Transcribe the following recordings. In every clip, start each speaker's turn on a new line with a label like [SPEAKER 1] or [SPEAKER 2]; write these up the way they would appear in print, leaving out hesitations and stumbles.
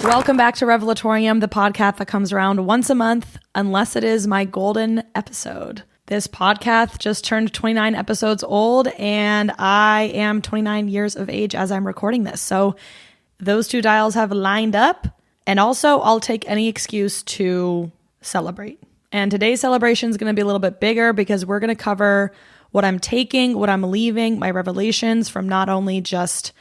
[SPEAKER 1] Welcome back to Revelatorium, the podcast that comes around once a month, unless it is my golden episode. This podcast just turned 29 episodes old, and I am 29 years of age as I'm recording this. So those two dials have lined up, and also I'll take any excuse to celebrate. And today's celebration is going to be a little bit bigger because we're going to cover what I'm taking, what I'm leaving, my revelations from not only just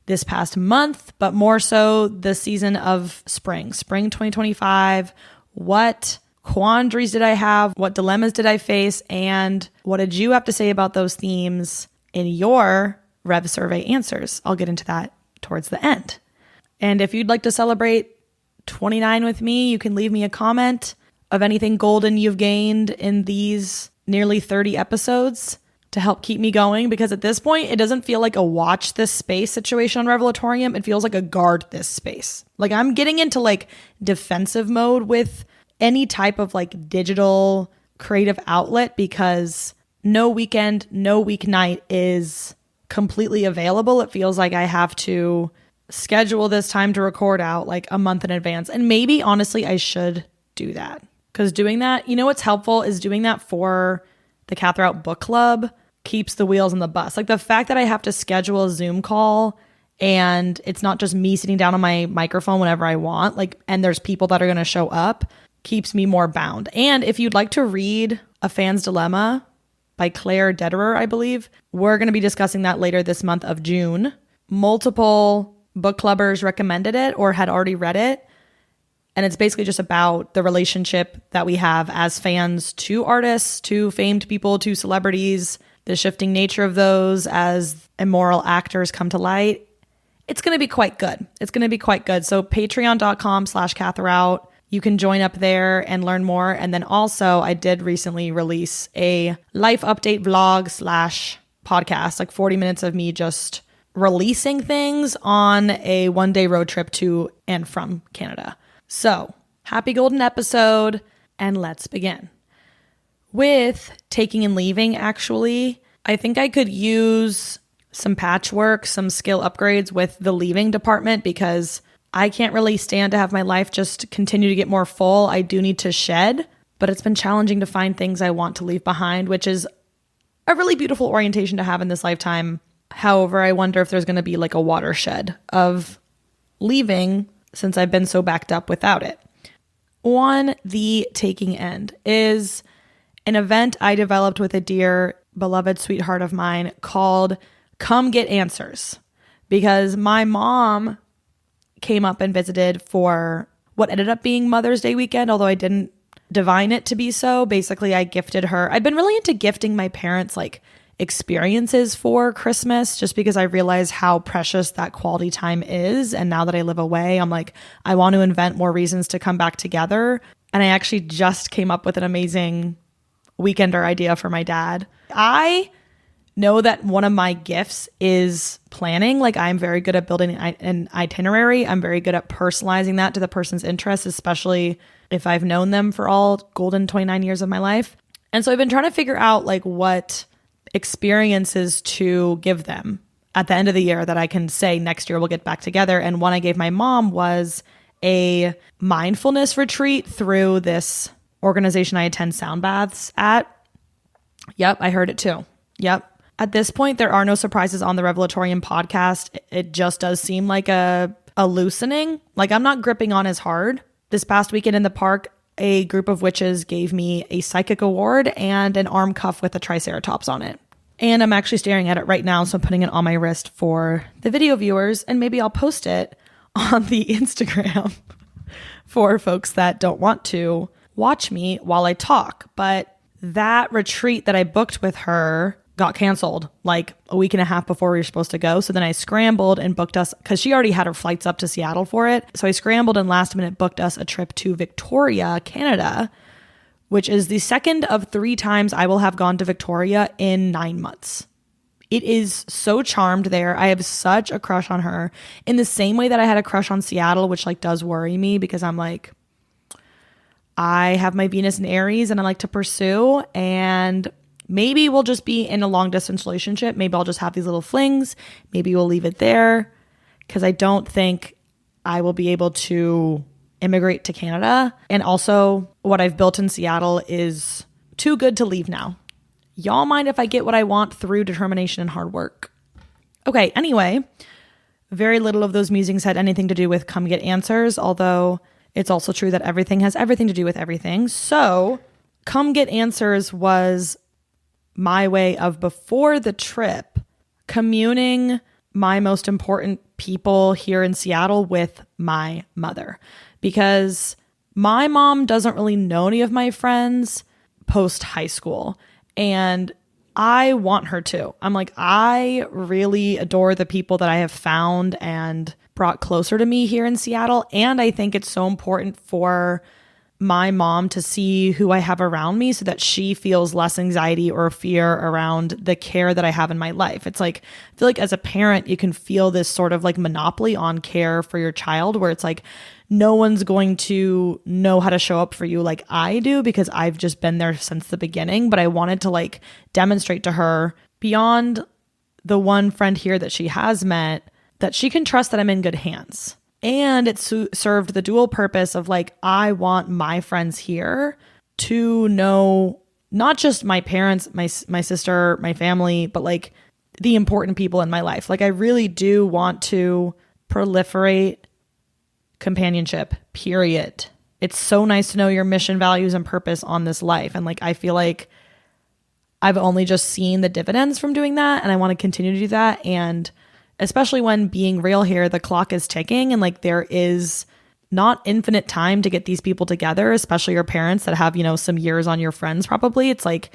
[SPEAKER 1] this past month, but more so the season of spring 2025. What quandaries did I have? What dilemmas did I face? And what did you have to say about those themes in your Rev survey answers? I'll get into that towards the end. And if you'd like to celebrate 29 with me, you can leave me a comment of anything golden you've gained in these nearly 30 episodes to help keep me going, because at this point, it doesn't feel like a watch this space situation on Revelatorium. It feels like a guard this space. Like I'm getting into like defensive mode with any type of like digital creative outlet, because no weekend, no weeknight is completely available. It feels like I have to schedule this time to record out like a month in advance. And maybe honestly, I should do that, because doing that, you know what's helpful is doing that for the Kath Route Book Club keeps the wheels on the bus. Like the fact that I have to schedule a Zoom call and it's not just me sitting down on my microphone whenever I want, like, and there's people that are going to show up, keeps me more bound. And if you'd like to read A Fan's Dilemma by Claire Dederer, I believe, we're going to be discussing that later this month of June. Multiple book clubbers recommended it or had already read it. And it's basically just about the relationship that we have as fans to artists, to famed people, to celebrities, the shifting nature of those as immoral actors come to light. It's going to be quite good. It's going to be quite good. So patreon.com/KathRoute. You can join up there and learn more. And then also I did recently release a life update vlog / podcast, like 40 minutes of me just releasing things on a one-day road trip to and from Canada. So happy golden episode, and let's begin. With taking and leaving, actually, I think I could use some patchwork, some skill upgrades with the leaving department, because I can't really stand to have my life just continue to get more full. I do need to shed, but it's been challenging to find things I want to leave behind, which is a really beautiful orientation to have in this lifetime. However, I wonder if there's going to be like a watershed of leaving since I've been so backed up without it. On the taking end is an event I developed with a dear, beloved sweetheart of mine called Come Get Answers, because my mom came up and visited for what ended up being Mother's Day weekend, although I didn't divine it to be so. Basically, I gifted her. I've been really into gifting my parents like experiences for Christmas, just because I realize how precious that quality time is. And now that I live away, I'm like, I want to invent more reasons to come back together. And I actually just came up with an amazing weekender idea for my dad. I know that one of my gifts is planning. Like I'm very good at building an itinerary. I'm very good at personalizing that to the person's interests, especially if I've known them for all golden 29 years of my life. And so I've been trying to figure out like what experiences to give them at the end of the year that I can say next year we'll get back together. And one I gave my mom was a mindfulness retreat through this organization I attend sound baths at. Yep, I heard it too. Yep. At this point, there are no surprises on the Revelatorium podcast. It just does seem like a loosening. Like I'm not gripping on as hard. This past weekend in the park, a group of witches gave me a psychic award and an arm cuff with a triceratops on it. And I'm actually staring at it right now, so I'm putting it on my wrist for the video viewers, and maybe I'll post it on the Instagram for folks that don't want to watch me while I talk. But that retreat that I booked with her got canceled like a week and a half before we were supposed to go. So then I scrambled and booked us, because she already had her flights up to Seattle for it. So I scrambled and last minute booked us a trip to Victoria, Canada, which is the second of 3 times I will have gone to Victoria in 9 months. It is so charmed there. I have such a crush on her, in the same way that I had a crush on Seattle, which like does worry me, because I'm like, I have my Venus in Aries and I like to pursue, and maybe we'll just be in a long distance relationship. Maybe I'll just have these little flings. Maybe we'll leave it there, because I don't think I will be able to immigrate to Canada. And also what I've built in Seattle is too good to leave now. Y'all mind if I get what I want through determination and hard work? Okay, anyway, very little of those musings had anything to do with come get answers, although it's also true that everything has everything to do with everything. So come get answers was my way of, before the trip, communing my most important people here in Seattle with my mother, because my mom doesn't really know any of my friends post high school, and I want her to. I'm like, I really adore the people that I have found and brought closer to me here in Seattle, and I think it's so important for my mom to see who I have around me so that she feels less anxiety or fear around the care that I have in my life. It's like, I feel like as a parent, you can feel this sort of like monopoly on care for your child, where it's like, no one's going to know how to show up for you like I do because I've just been there since the beginning. But I wanted to like demonstrate to her, beyond the one friend here that she has met, that she can trust that I'm in good hands. And it served the dual purpose of like, I want my friends here to know not just my parents, my sister, my family, but like the important people in my life. Like I really do want to proliferate companionship, period. It's so nice to know your mission, values, and purpose on this life. And like, I feel like I've only just seen the dividends from doing that, and I want to continue to do that. And especially when, being real here, the clock is ticking and like there is not infinite time to get these people together, especially your parents that have, you know, some years on your friends probably. It's like,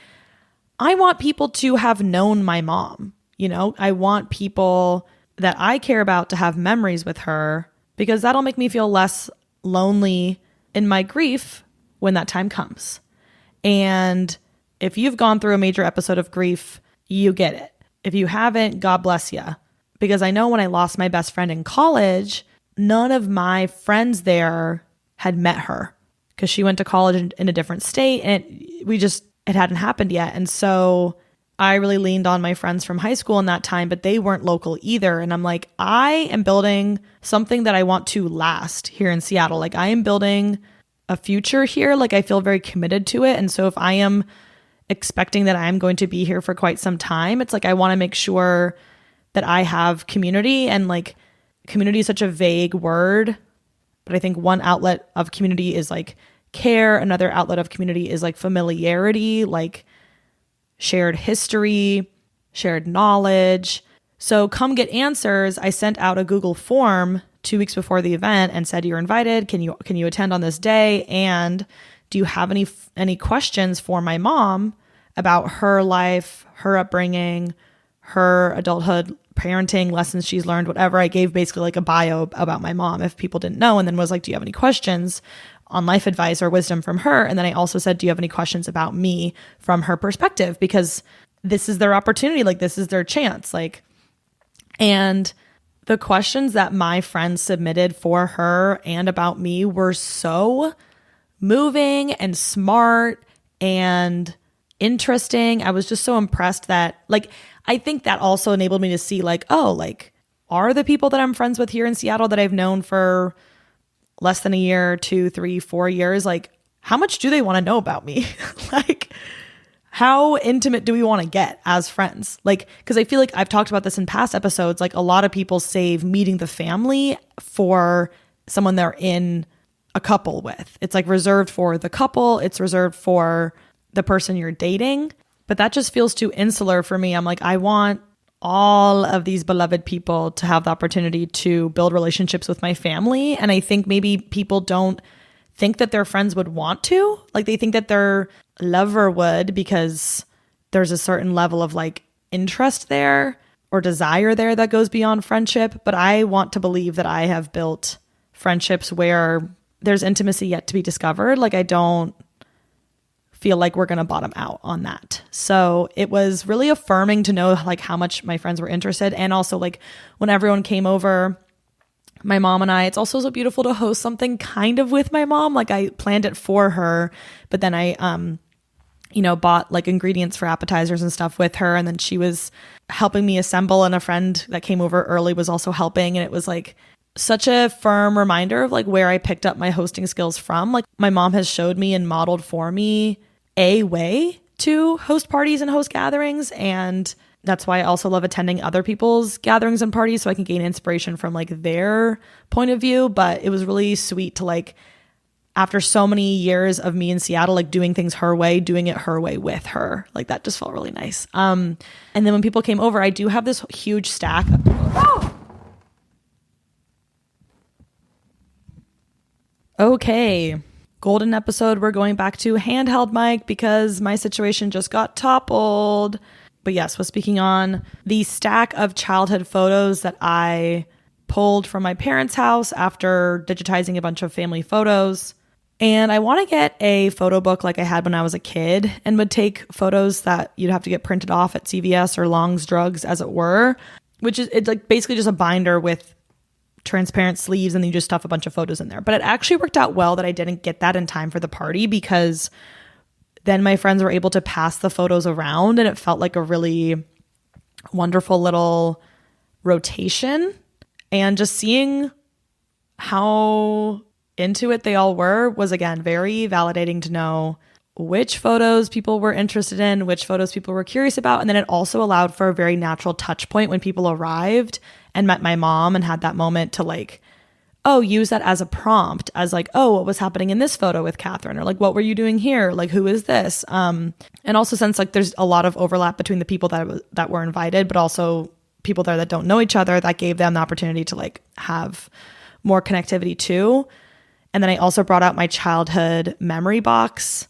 [SPEAKER 1] I want people to have known my mom, you know? I want people that I care about to have memories with her, because that'll make me feel less lonely in my grief when that time comes. And if you've gone through a major episode of grief, you get it. If you haven't, God bless you. Because I know when I lost my best friend in college, none of my friends there had met her because she went to college in a different state, and it hadn't happened yet. And so I really leaned on my friends from high school in that time, but they weren't local either. And I'm like, I am building something that I want to last here in Seattle. Like I am building a future here. Like I feel very committed to it. And so if I am expecting that I'm going to be here for quite some time, it's like, I want to make sure that I have community. And like, community is such a vague word, but I think one outlet of community is like care. Another outlet of community is like familiarity, like shared history, shared knowledge. So come get answers. I sent out a Google form 2 weeks before the event and said, you're invited. Can you attend on this day? And do you have any questions for my mom about her life, her upbringing, her adulthood, parenting, lessons she's learned, whatever. I gave basically like a bio about my mom if people didn't know, and then was like, do you have any questions on life advice or wisdom from her? And then I also said, do you have any questions about me from her perspective? Because this is their opportunity. Like this is their chance. Like, and the questions that my friends submitted for her and about me were so moving and smart and interesting. I was just so impressed that, like, I think that also enabled me to see like, oh, like, are the people that I'm friends with here in Seattle that I've known for less than a year, 2, 3, 4 years, like, how much do they want to know about me? Like, how intimate do we want to get as friends? Like, because I feel like I've talked about this in past episodes, like a lot of people save meeting the family for someone they're in a couple with. It's like reserved for the couple. It's reserved for the person you're dating. But that just feels too insular for me. I'm like, I want all of these beloved people to have the opportunity to build relationships with my family. And I think maybe people don't think that their friends would want to. Like they think that their lover would because there's a certain level of like interest there or desire there that goes beyond friendship. But I want to believe that I have built friendships where there's intimacy yet to be discovered. Like I don't feel like we're going to bottom out on that. So it was really affirming to know like how much my friends were interested. And also like when everyone came over, my mom and I, it's also so beautiful to host something kind of with my mom. Like I planned it for her, but then I, bought like ingredients for appetizers and stuff with her. And then she was helping me assemble, and a friend that came over early was also helping. And it was like, such a firm reminder of like where I picked up my hosting skills from. Like my mom has showed me and modeled for me a way to host parties and host gatherings. And that's why I also love attending other people's gatherings and parties so I can gain inspiration from like their point of view. But it was really sweet to like, after so many years of me in Seattle, like doing things her way, doing it her way with her. Like that just felt really nice. And then when people came over, I do have this huge stack. Okay. Golden episode. We're going back to handheld mic because my situation just got toppled. But yes, was speaking on the stack of childhood photos that I pulled from my parents' house after digitizing a bunch of family photos. And I want to get a photo book like I had when I was a kid and would take photos that you'd have to get printed off at CVS or Long's Drugs, as it were, which is it's like basically just a binder with transparent sleeves and then you just stuff a bunch of photos in there. But it actually worked out well that I didn't get that in time for the party because then my friends were able to pass the photos around and it felt like a really wonderful little rotation. And just seeing how into it they all were was, again, very validating to know which photos people were interested in, which photos people were curious about. And then it also allowed for a very natural touch point when people arrived and met my mom and had that moment to like, oh, use that as a prompt as like, oh, what was happening in this photo with Catherine? Or like, what were you doing here? Like, who is this? And also since like there's a lot of overlap between the people that were invited, but also people there that don't know each other, that gave them the opportunity to like have more connectivity too. And then I also brought out my childhood memory box.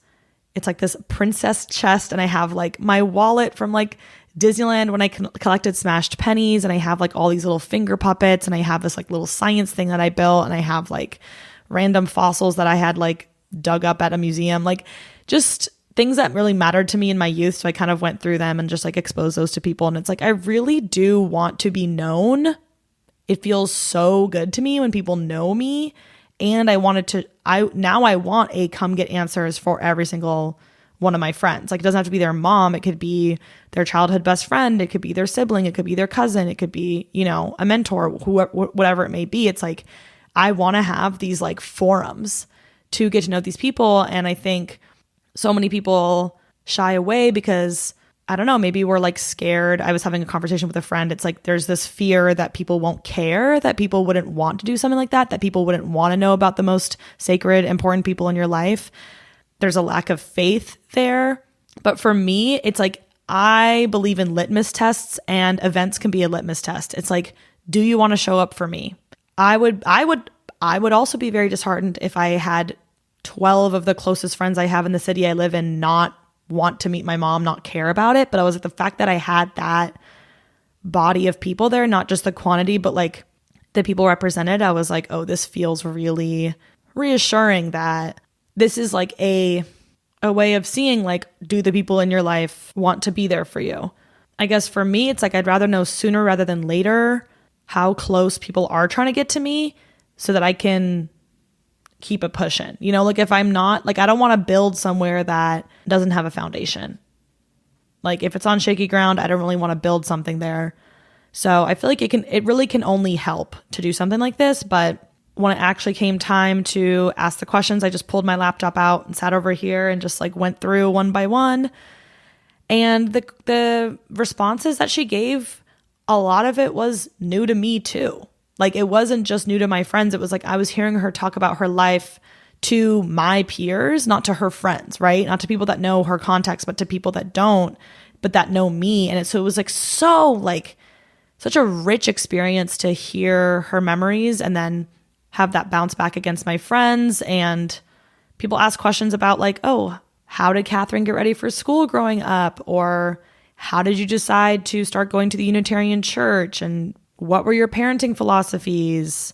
[SPEAKER 1] It's like this princess chest, and I have like my wallet from like Disneyland when I collected smashed pennies, and I have like all these little finger puppets, and I have this like little science thing that I built, and I have like random fossils that I had like dug up at a museum, like just things that really mattered to me in my youth. So I kind of went through them and just like exposed those to people. And it's like, I really do want to be known. It feels so good to me when people know me. And I want a come get answers for every single one of my friends. Like it doesn't have to be their mom. It could be their childhood best friend. It could be their sibling. It could be their cousin. It could be, you know, a mentor, whoever, whatever it may be. It's like, I want to have these like forums to get to know these people. And I think so many people shy away because I don't know, maybe we're like scared. I was having a conversation with a friend. It's like there's this fear that people won't care, that people wouldn't want to do something like that people wouldn't want to know about the most sacred, important people in your life. There's a lack of faith there. But for me, it's like I believe in litmus tests, and events can be a litmus test. It's like, do you want to show up for me? I would also be very disheartened if I had 12 of the closest friends I have in the city I live in not want to meet my mom, not care about it. But I was like, the fact that I had that body of people there, not just the quantity, but like the people represented, I was like, oh, this feels really reassuring that this is like a way of seeing like, do the people in your life want to be there for you? I guess for me, it's like, I'd rather know sooner rather than later how close people are trying to get to me so that I can keep it pushing. You know, like if I'm not, like I don't want to build somewhere that doesn't have a foundation. Like if it's on shaky ground, I don't really want to build something there. So I feel like it really can only help to do something like this. But when it actually came time to ask the questions, I just pulled my laptop out and sat over here and just like went through one by one. And the responses that she gave, a lot of it was new to me too. Like it wasn't just new to my friends. It was like I was hearing her talk about her life to my peers, not to her friends, right? Not to people that know her context, but to people that don't, but that know me. And so it was like such a rich experience to hear her memories and then have that bounce back against my friends. And people ask questions about like, oh, how did Catherine get ready for school growing up? Or how did you decide to start going to the Unitarian Church? And what were your parenting philosophies?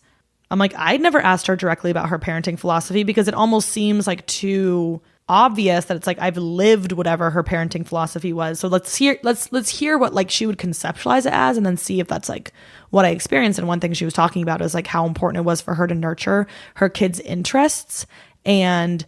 [SPEAKER 1] I'm like, I'd never asked her directly about her parenting philosophy because it almost seems like too obvious that it's like I've lived whatever her parenting philosophy was. So let's hear what like she would conceptualize it as, and then see if that's like what I experienced. And one thing she was talking about is like how important it was for her to nurture her kids' interests. And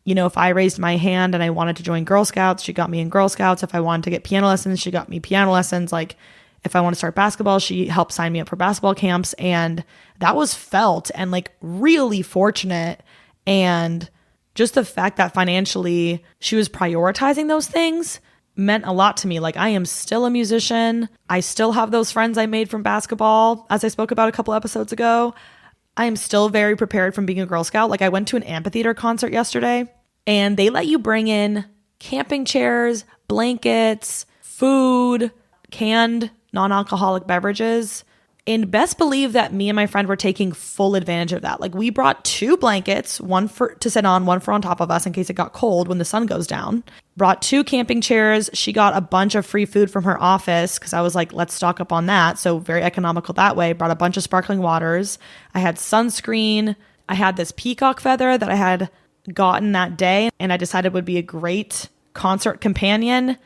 [SPEAKER 1] you know, if I raised my hand and I wanted to join Girl Scouts, she got me in Girl Scouts. If I wanted to get piano lessons, she got me piano lessons. Like if I want to start basketball. She helped sign me up for basketball camps, and that was felt and like really fortunate. And just the fact that financially she was prioritizing those things meant a lot to me. Like, I am still a musician. I still have those friends I made from basketball, as I spoke about a couple episodes ago. I am still very prepared from being a Girl Scout. Like, I went to an amphitheater concert yesterday, and they let you bring in camping chairs, blankets, food, canned non-alcoholic beverages. And best believe that me and my friend were taking full advantage of that. Like, we brought 2 blankets, one for to sit on, one for on top of us in case it got cold when the sun goes down. Brought 2 camping chairs. She got a bunch of free food from her office because I was like, let's stock up on that. So very economical that way. Brought a bunch of sparkling waters. I had sunscreen. I had this peacock feather that I had gotten that day, and I decided would be a great concert companion.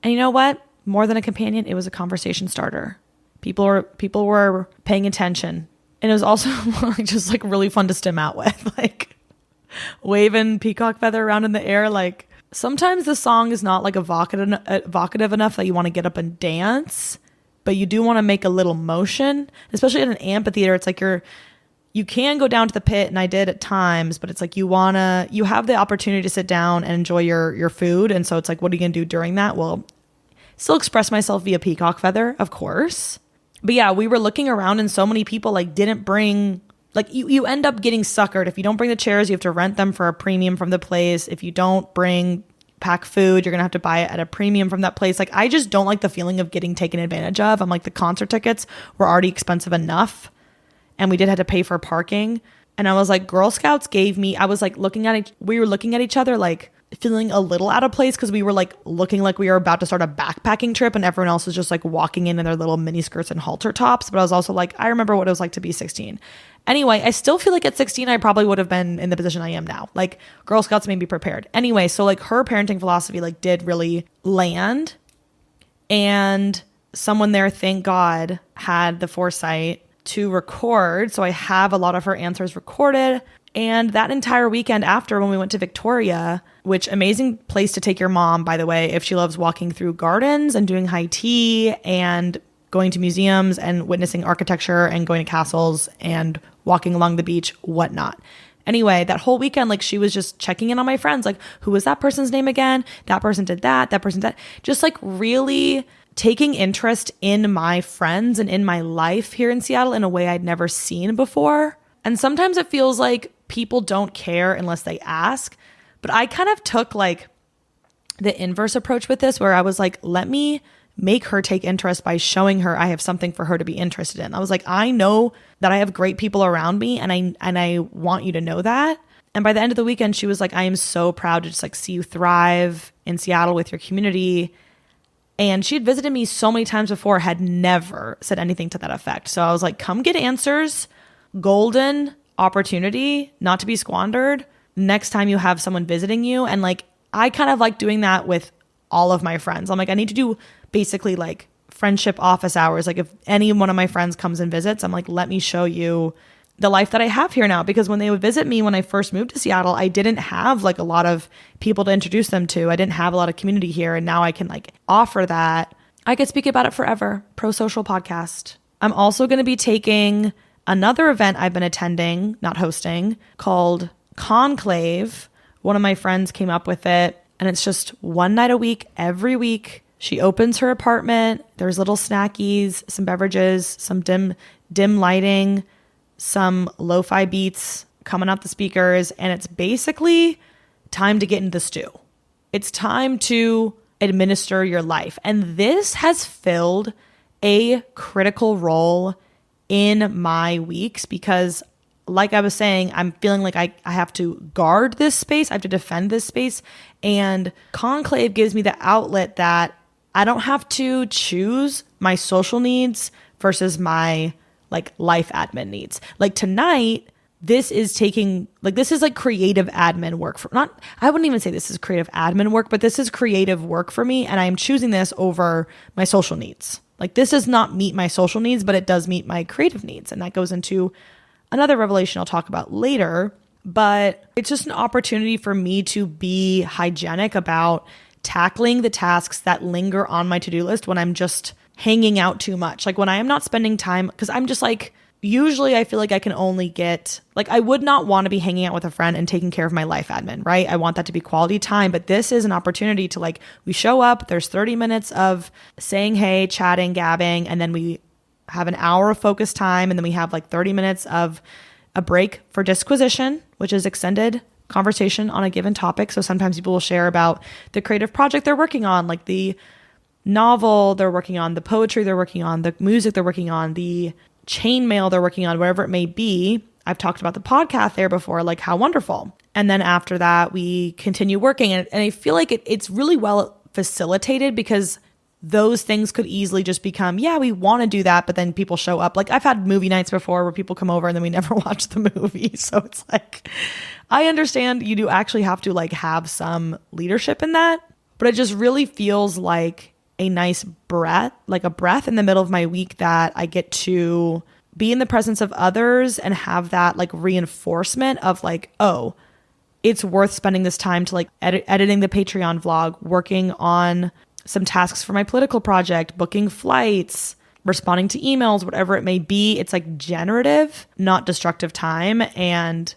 [SPEAKER 1] And you know what? More than a companion, it was a conversation starter. People were paying attention. And it was also just like really fun to stim out with, like waving peacock feather around in the air. Like, sometimes the song is not like evocative enough that you want to get up and dance, but you do want to make a little motion, especially at an amphitheater. It's like you can go down to the pit, and I did at times, but it's like you have the opportunity to sit down and enjoy your food. And so it's like, what are you going to do during that? Well, still express myself via peacock feather, of course. But yeah, we were looking around, and so many people like didn't bring, like you end up getting suckered. If you don't bring the chairs, you have to rent them for a premium from the place. If you don't pack food, you're going to have to buy it at a premium from that place. Like, I just don't like the feeling of getting taken advantage of. I'm like, the concert tickets were already expensive enough, and we did have to pay for parking. And I was like, Girl Scouts gave me, I was like we were looking at each other like feeling a little out of place because we were like looking like we were about to start a backpacking trip, and everyone else was just like walking in their little mini skirts and halter tops. But I was also like, I remember what it was like to be 16. Anyway, I still feel like at 16, I probably would have been in the position I am now. Like, Girl Scouts made me prepared. Anyway, so like her parenting philosophy like did really land, and someone there, thank God, had the foresight to record. So I have a lot of her answers recorded. And that entire weekend after, when we went to Victoria, which amazing place to take your mom, by the way, if she loves walking through gardens and doing high tea and going to museums and witnessing architecture and going to castles and walking along the beach, whatnot. Anyway, that whole weekend, like, she was just checking in on my friends. Like, who was that person's name again? That person did that. That person did that. Just like really taking interest in my friends and in my life here in Seattle in a way I'd never seen before. And sometimes it feels like people don't care unless they ask. But I kind of took like the inverse approach with this, where I was like, let me make her take interest by showing her I have something for her to be interested in. I was like, I know that I have great people around me, and I want you to know that. And by the end of the weekend, she was like, I am so proud to just like see you thrive in Seattle with your community. And she had visited me so many times before, had never said anything to that effect. So I was like, come get answers. Golden opportunity not to be squandered next time you have someone visiting you. And like, I kind of like doing that with all of my friends. I'm like, I need to do basically like friendship office hours. Like, if any one of my friends comes and visits, I'm like, let me show you the life that I have here now. Because when they would visit me, when I first moved to Seattle, I didn't have like a lot of people to introduce them to. I didn't have a lot of community here. And now I can like offer that. I could speak about it forever. Pro-social podcast. I'm also going to be taking another event I've been attending, not hosting, called Conclave. One of my friends came up with it, and it's just one night a week, every week. She opens her apartment. There's little snackies, some beverages, some dim lighting, some lo-fi beats coming out the speakers, and it's basically time to get into the stew. It's time to administer your life. And this has filled a critical role in my weeks because, like I was saying, I'm feeling like I have to guard this space. I have to defend this space. And Conclave gives me the outlet that I don't have to choose my social needs versus my like life admin needs. Like tonight, this is like creative admin work I wouldn't even say this is creative admin work, but this is creative work for me. And I'm choosing this over my social needs. Like, this does not meet my social needs, but it does meet my creative needs. And that goes into another revelation I'll talk about later. But it's just an opportunity for me to be hygienic about tackling the tasks that linger on my to-do list when I'm just hanging out too much. Like when I am not spending time, because I'm just like, usually I feel like I can only get, like I would not want to be hanging out with a friend and taking care of my life admin, right? I want that to be quality time, but this is an opportunity to like, we show up, there's 30 minutes of saying hey, chatting, gabbing, and then we have an hour of focus time, and then we have like 30 minutes of a break for disquisition, which is extended conversation on a given topic. So sometimes people will share about the creative project they're working on, like the novel they're working on, the poetry they're working on, the music they're working on, the chainmail they're working on, whatever it may be. I've talked about the podcast there before, like how wonderful. And then after that, we continue working. And I feel like it's really well facilitated because those things could easily just become, yeah, we want to do that, but then people show up. Like I've had movie nights before where people come over and then we never watch the movie. So it's like, I understand you do actually have to like have some leadership in that, but it just really feels like a nice breath, like a breath in the middle of my week that I get to be in the presence of others and have that like reinforcement of like, oh, it's worth spending this time to like editing the Patreon vlog, working on some tasks for my political project, booking flights, responding to emails, whatever it may be. It's like generative, not destructive time. And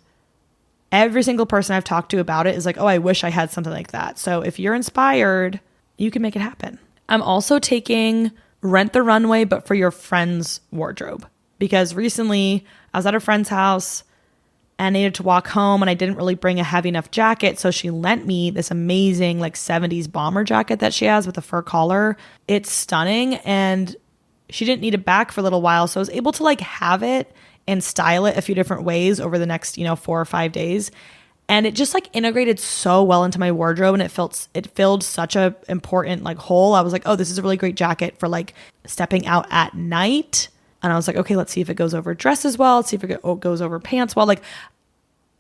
[SPEAKER 1] every single person I've talked to about it is like, oh, I wish I had something like that. So if you're inspired, you can make it happen. I'm also taking Rent the Runway, but for your friend's wardrobe. Because recently I was at a friend's house and needed to walk home and I didn't really bring a heavy enough jacket. So she lent me this amazing like 70s bomber jacket that she has with a fur collar. It's stunning. And she didn't need it back for a little while. So I was able to like have it and style it a few different ways over the next, 4 or 5 days. And it just like integrated so well into my wardrobe and it filled such a important like hole. I was like, oh, this is a really great jacket for like stepping out at night. And I was like, okay, let's see if it goes over dresses well. Let's see if it goes over pants well. Like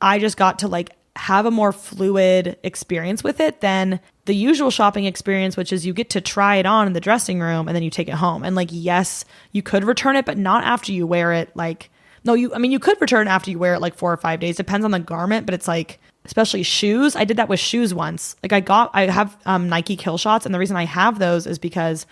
[SPEAKER 1] I just got to like have a more fluid experience with it than the usual shopping experience, which is you get to try it on in the dressing room and then you take it home. And like, yes, you could return it, but not after you wear it. Like, no, you could return after you wear it like 4 or 5 days. Depends on the garment, but it's like, especially shoes. I did that with shoes once. Like I have Nike Kill Shots. And the reason I have those is because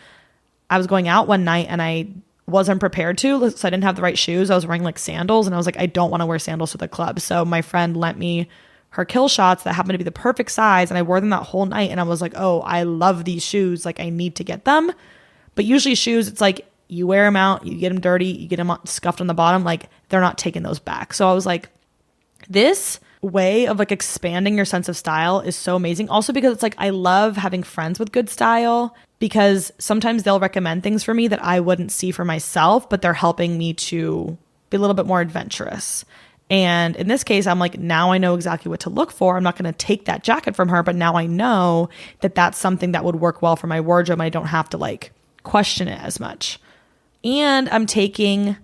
[SPEAKER 1] I was going out one night and I wasn't prepared to, so I didn't have the right shoes. I was wearing like sandals and I was like, I don't want to wear sandals to the club. So my friend lent me her Kill Shots that happened to be the perfect size. And I wore them that whole night. And I was like, oh, I love these shoes. Like I need to get them. But usually shoes, it's like, you wear them out, you get them dirty, you get them scuffed on the bottom, like they're not taking those back. So I was like, this way of like expanding your sense of style is so amazing. Also because it's like, I love having friends with good style because sometimes they'll recommend things for me that I wouldn't see for myself, but they're helping me to be a little bit more adventurous. And in this case, I'm like, now I know exactly what to look for. I'm not going to take that jacket from her, but now I know that that's something that would work well for my wardrobe. And I don't have to like question it as much. And I'm taking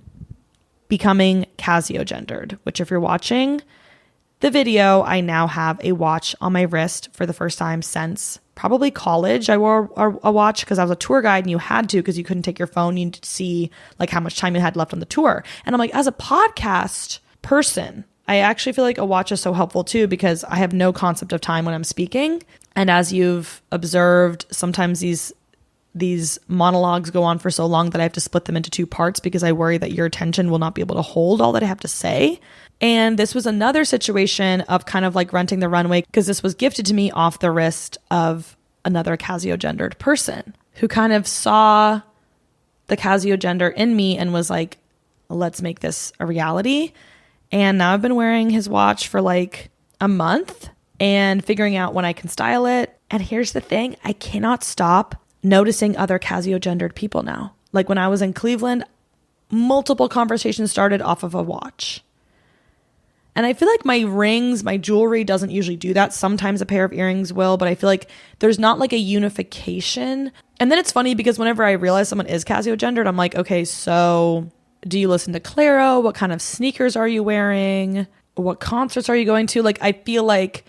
[SPEAKER 1] Becoming Casiogendered, which if you're watching the video, I now have a watch on my wrist for the first time since probably college. I wore a watch because I was a tour guide and you had to because you couldn't take your phone. You needed to see like how much time you had left on the tour. And I'm like, as a podcast person, I actually feel like a watch is so helpful too because I have no concept of time when I'm speaking. And as you've observed, sometimes these monologues go on for so long that I have to split them into 2 parts because I worry that your attention will not be able to hold all that I have to say. And this was another situation of kind of like renting the runway because this was gifted to me off the wrist of another casiogendered person who kind of saw the casiogender in me and was like, let's make this a reality. And now I've been wearing his watch for like a month and figuring out when I can style it. And here's the thing, I cannot stop noticing other casiogendered people now. Like when I was in Cleveland, multiple conversations started off of a watch. And I feel like my rings, my jewelry doesn't usually do that. Sometimes a pair of earrings will, but I feel like there's not like a unification. And then it's funny because whenever I realize someone is casiogendered, I'm like, okay, so do you listen to Clairo? What kind of sneakers are you wearing? What concerts are you going to? Like, I feel like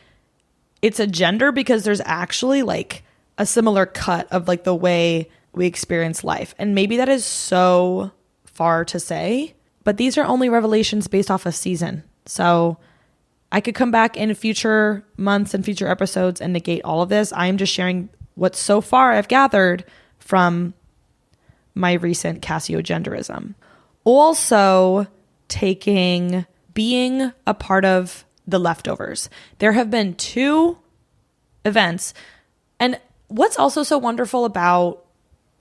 [SPEAKER 1] it's a gender because there's actually like a similar cut of like the way we experience life. And maybe that is so far to say, but these are only revelations based off a season. So I could come back in future months and future episodes and negate all of this. I am just sharing what so far I've gathered from my recent casiogenderism. Also being a part of the leftovers. There have been 2 events. And what's also so wonderful about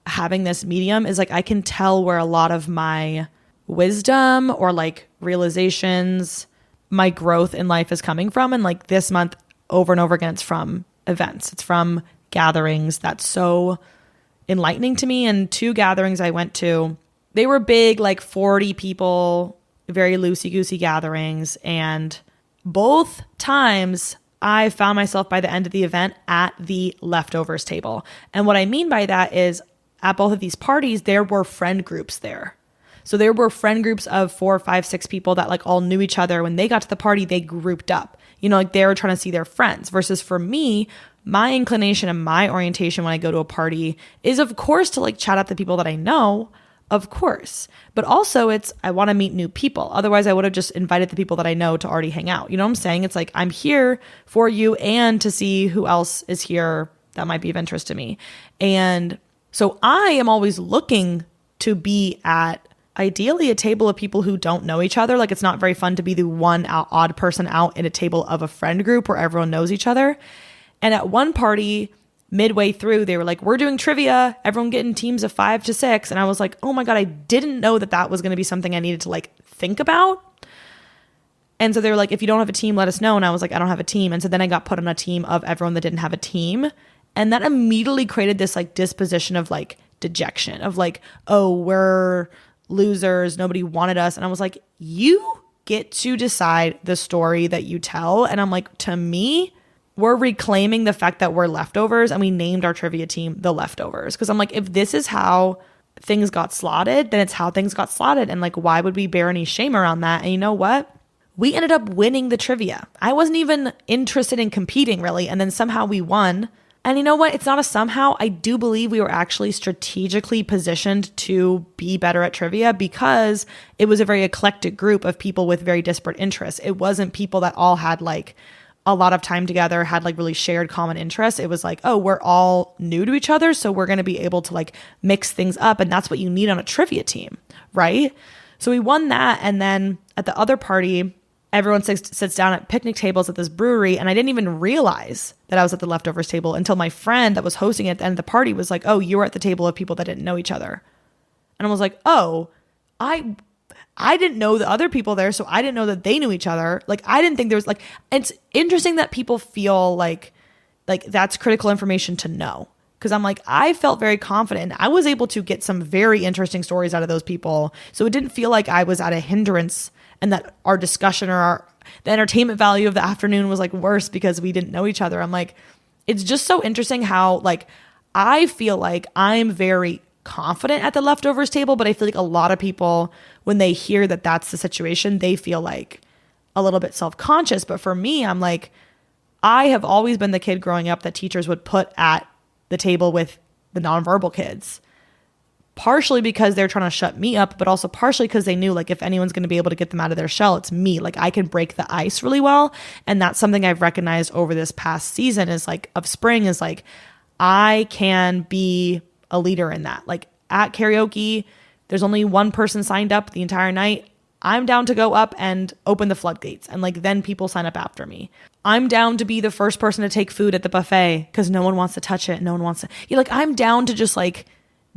[SPEAKER 1] having this medium is like I can tell where a lot of my wisdom or like realizations, my growth in life is coming from. And like this month over and over again, it's from events. It's from gatherings. That's so enlightening to me. And 2 gatherings I went to, they were big, like 40 people, very loosey-goosey gatherings. And both times I found myself by the end of the event at the leftovers table. And what I mean by that is at both of these parties, there were friend groups there. So there were friend groups of 4, 5, 6 people that like all knew each other. When they got to the party, they grouped up, you know, like they were trying to see their friends versus for me, my inclination and my orientation when I go to a party is of course to like chat up the people that I know, of course, but also it's, I want to meet new people. Otherwise I would have just invited the people that I know to already hang out. You know what I'm saying? It's like, I'm here for you and to see who else is here that might be of interest to me. And so I am always looking to be at ideally a table of people who don't know each other. Like it's not very fun to be the one odd person out in a table of a friend group where everyone knows each other. And at one party, midway through, they were like, we're doing trivia, everyone get in teams of 5 to 6. And I was like, oh my God, I didn't know that was going to be something I needed to like think about. And so they were like, if you don't have a team, let us know. And I was like, I don't have a team. And so then I got put on a team of everyone that didn't have a team. And that immediately created this like disposition of like dejection of like, oh, we're losers. Nobody wanted us. And I was like, you get to decide the story that you tell. And I'm like, to me, we're reclaiming the fact that we're leftovers, and we named our trivia team the Leftovers. Because I'm like, if this is how things got slotted, then it's how things got slotted. And like, why would we bear any shame around that? And you know what? We ended up winning the trivia. I wasn't even interested in competing really. And then somehow we won. And you know what? It's not a somehow. I do believe we were actually strategically positioned to be better at trivia because it was a very eclectic group of people with very disparate interests. It wasn't people that all had like a lot of time together, had like really shared common interests. It was like, oh, we're all new to each other, so we're going to be able to like mix things up. And that's what you need on a trivia team, right? So we won that. And then at the other party, everyone sits down at picnic tables at this brewery. And I didn't even realize that I was at the leftovers table until my friend that was hosting it at the end of the party was like, oh, you were at the table of people that didn't know each other. And I was like, oh, I didn't know the other people there, so I didn't know that they knew each other. Like, I didn't think there was like, it's interesting that people feel like that's critical information to know. Cause I'm like, I felt very confident. I was able to get some very interesting stories out of those people. So it didn't feel like I was at a hindrance and that our discussion or the entertainment value of the afternoon was like worse because we didn't know each other. I'm like, it's just so interesting how like, I feel like I'm very confident at the leftovers table, but I feel like a lot of people, when they hear that that's the situation, they feel like a little bit self-conscious. But for me, I'm like, I have always been the kid growing up that teachers would put at the table with the nonverbal kids, partially because they're trying to shut me up, but also partially because they knew like if anyone's going to be able to get them out of their shell, it's me. Like I can break the ice really well. And that's something I've recognized over this past season is like of spring is like, I can be a leader in that. Like at karaoke, there's only one person signed up the entire night. I'm down to go up and open the floodgates. And like, then people sign up after me. I'm down to be the first person to take food at the buffet because no one wants to touch it. No one wants to, like, I'm down to just like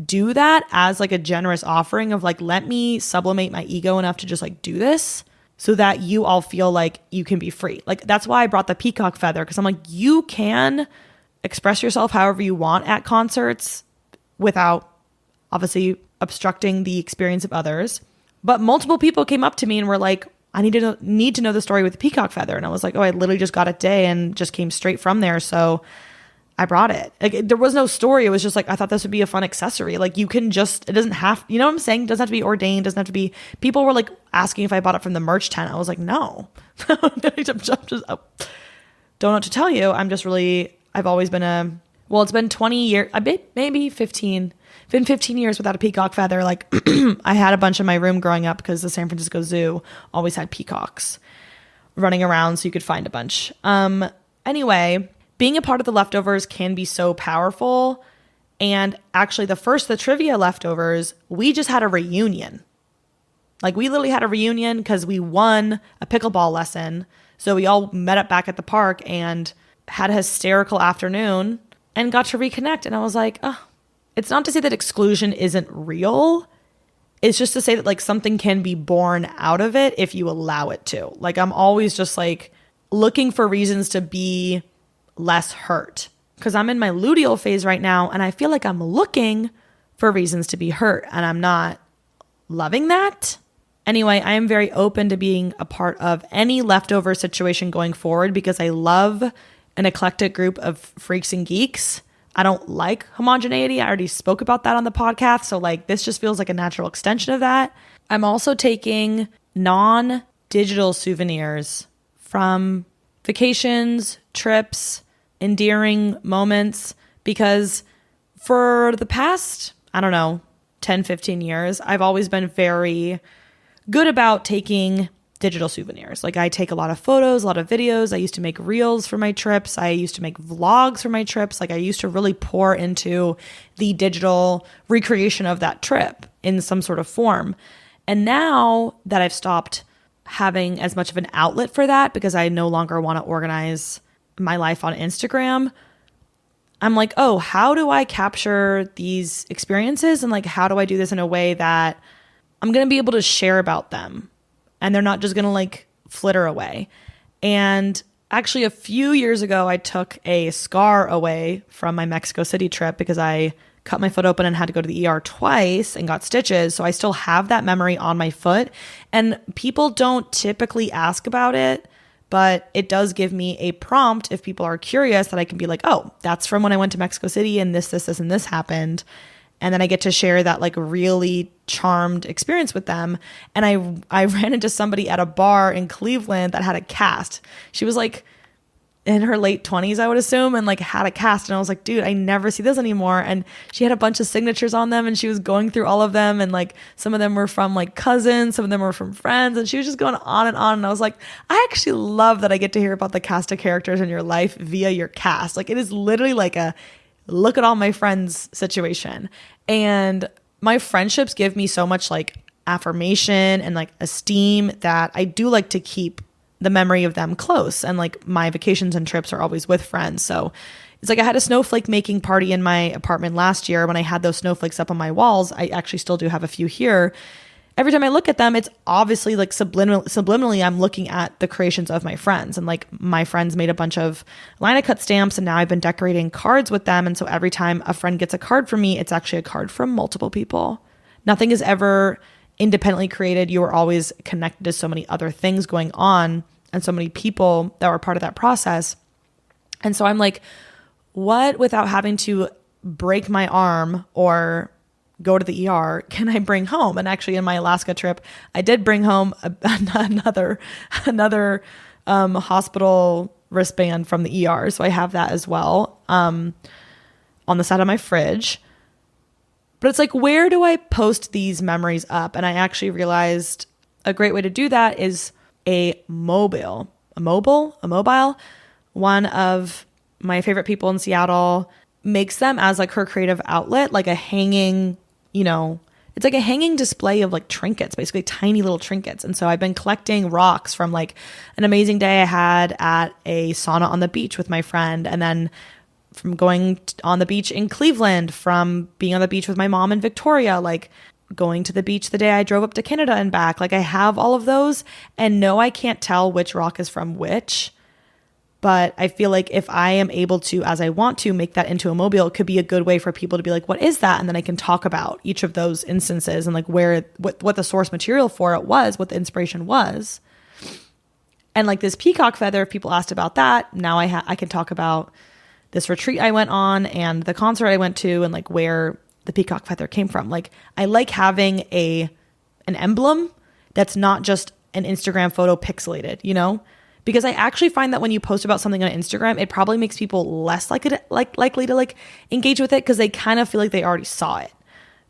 [SPEAKER 1] do that as like a generous offering of like, let me sublimate my ego enough to just like do this so that you all feel like you can be free. Like, that's why I brought the peacock feather. Cause I'm like, you can express yourself however you want at concerts without obviously obstructing the experience of others. But multiple people came up to me and were like, I need to know the story with the peacock feather. And I was like, oh, I literally just got it today and just came straight from there. So I brought it. Like, there was no story. It was just like, I thought this would be a fun accessory. Like you can just, it doesn't have, you know what I'm saying? It doesn't have to be ordained. Doesn't have to be, people were like asking if I bought it from the merch tent. I was like, no. Don't know what to tell you. I've always been it's been 20 years, maybe 15. Been 15 years without a peacock feather. Like I had a bunch in my room growing up because the San Francisco Zoo always had peacocks running around so you could find a bunch. Anyway, being a part of the leftovers can be so powerful. And actually the trivia leftovers, we just had a reunion. Like we literally had a reunion because we won a pickleball lesson. So we all met up back at the park and had a hysterical afternoon and got to reconnect. And I was like, oh, it's not to say that exclusion isn't real. It's just to say that like something can be born out of it if you allow it to. Like I'm always just like looking for reasons to be less hurt because I'm in my luteal phase right now and I feel like I'm looking for reasons to be hurt and I'm not loving that. Anyway, I am very open to being a part of any leftover situation going forward because I love an eclectic group of freaks and geeks. I don't like homogeneity. I already spoke about that on the podcast. So like this just feels like a natural extension of that. I'm also taking non-digital souvenirs from vacations, trips, endearing moments, because for the past, 10, 15 years, I've always been very good about taking digital souvenirs. Like I take a lot of photos, a lot of videos. I used to make reels for my trips. I used to make vlogs for my trips. Like I used to really pour into the digital recreation of that trip in some sort of form. And now that I've stopped having as much of an outlet for that because I no longer want to organize my life on Instagram, I'm like, oh, how do I capture these experiences? And like, how do I do this in a way that I'm going to be able to share about them and they're not just going to like flitter away? And actually a few years ago, I took a scar away from my Mexico City trip because I cut my foot open and had to go to the ER twice and got stitches. So I still have that memory on my foot. And people don't typically ask about it, but it does give me a prompt if people are curious that I can be like, oh, that's from when I went to Mexico City and this, and this happened. And then I get to share that like really charmed experience with them. And I ran into somebody at a bar in Cleveland that had a cast. She was like in her late 20s, I would assume, and like had a cast. And I was like, dude, I never see this anymore. And she had a bunch of signatures on them and she was going through all of them. And like some of them were from like cousins, some of them were from friends. And she was just going on and on. And I was like, I actually love that I get to hear about the cast of characters in your life via your cast. Like it is literally like a look at all my friends situation. And my friendships give me so much like affirmation and like esteem that I do like to keep the memory of them close. And like my vacations and trips are always with friends. So it's like I had a snowflake making party in my apartment last year when I had those snowflakes up on my walls. I actually still do have a few here. Every time I look at them, it's obviously like subliminally, I'm looking at the creations of my friends. And like my friends made a bunch of line cut stamps and now I've been decorating cards with them. And so every time a friend gets a card from me, it's actually a card from multiple people. Nothing is ever independently created. You are always connected to so many other things going on and so many people that were part of that process. And so I'm like, what, without having to break my arm or go to the ER, can I bring home? And actually in my Alaska trip, I did bring home another hospital wristband from the ER. So I have that as well on the side of my fridge. But it's like, where do I post these memories up? And I actually realized a great way to do that is a mobile. One of my favorite people in Seattle makes them as like her creative outlet, like a hanging, it's like a hanging display of like trinkets, basically tiny little trinkets. And so I've been collecting rocks from like an amazing day I had at a sauna on the beach with my friend. And then from going on the beach in Cleveland, from being on the beach with my mom in Victoria, like going to the beach the day I drove up to Canada and back. Like I have all of those, and no, I can't tell which rock is from which. But I feel like if I am able to, as I want to, make that into a mobile, it could be a good way for people to be like, what is that? And then I can talk about each of those instances and like what the source material for it was, what the inspiration was. And like this peacock feather, if people asked about that, now I can talk about this retreat I went on and the concert I went to and like where the peacock feather came from. Like I like having an emblem that's not just an Instagram photo pixelated, Because I actually find that when you post about something on Instagram, it probably makes people less likely to like engage with it because they kind of feel like they already saw it.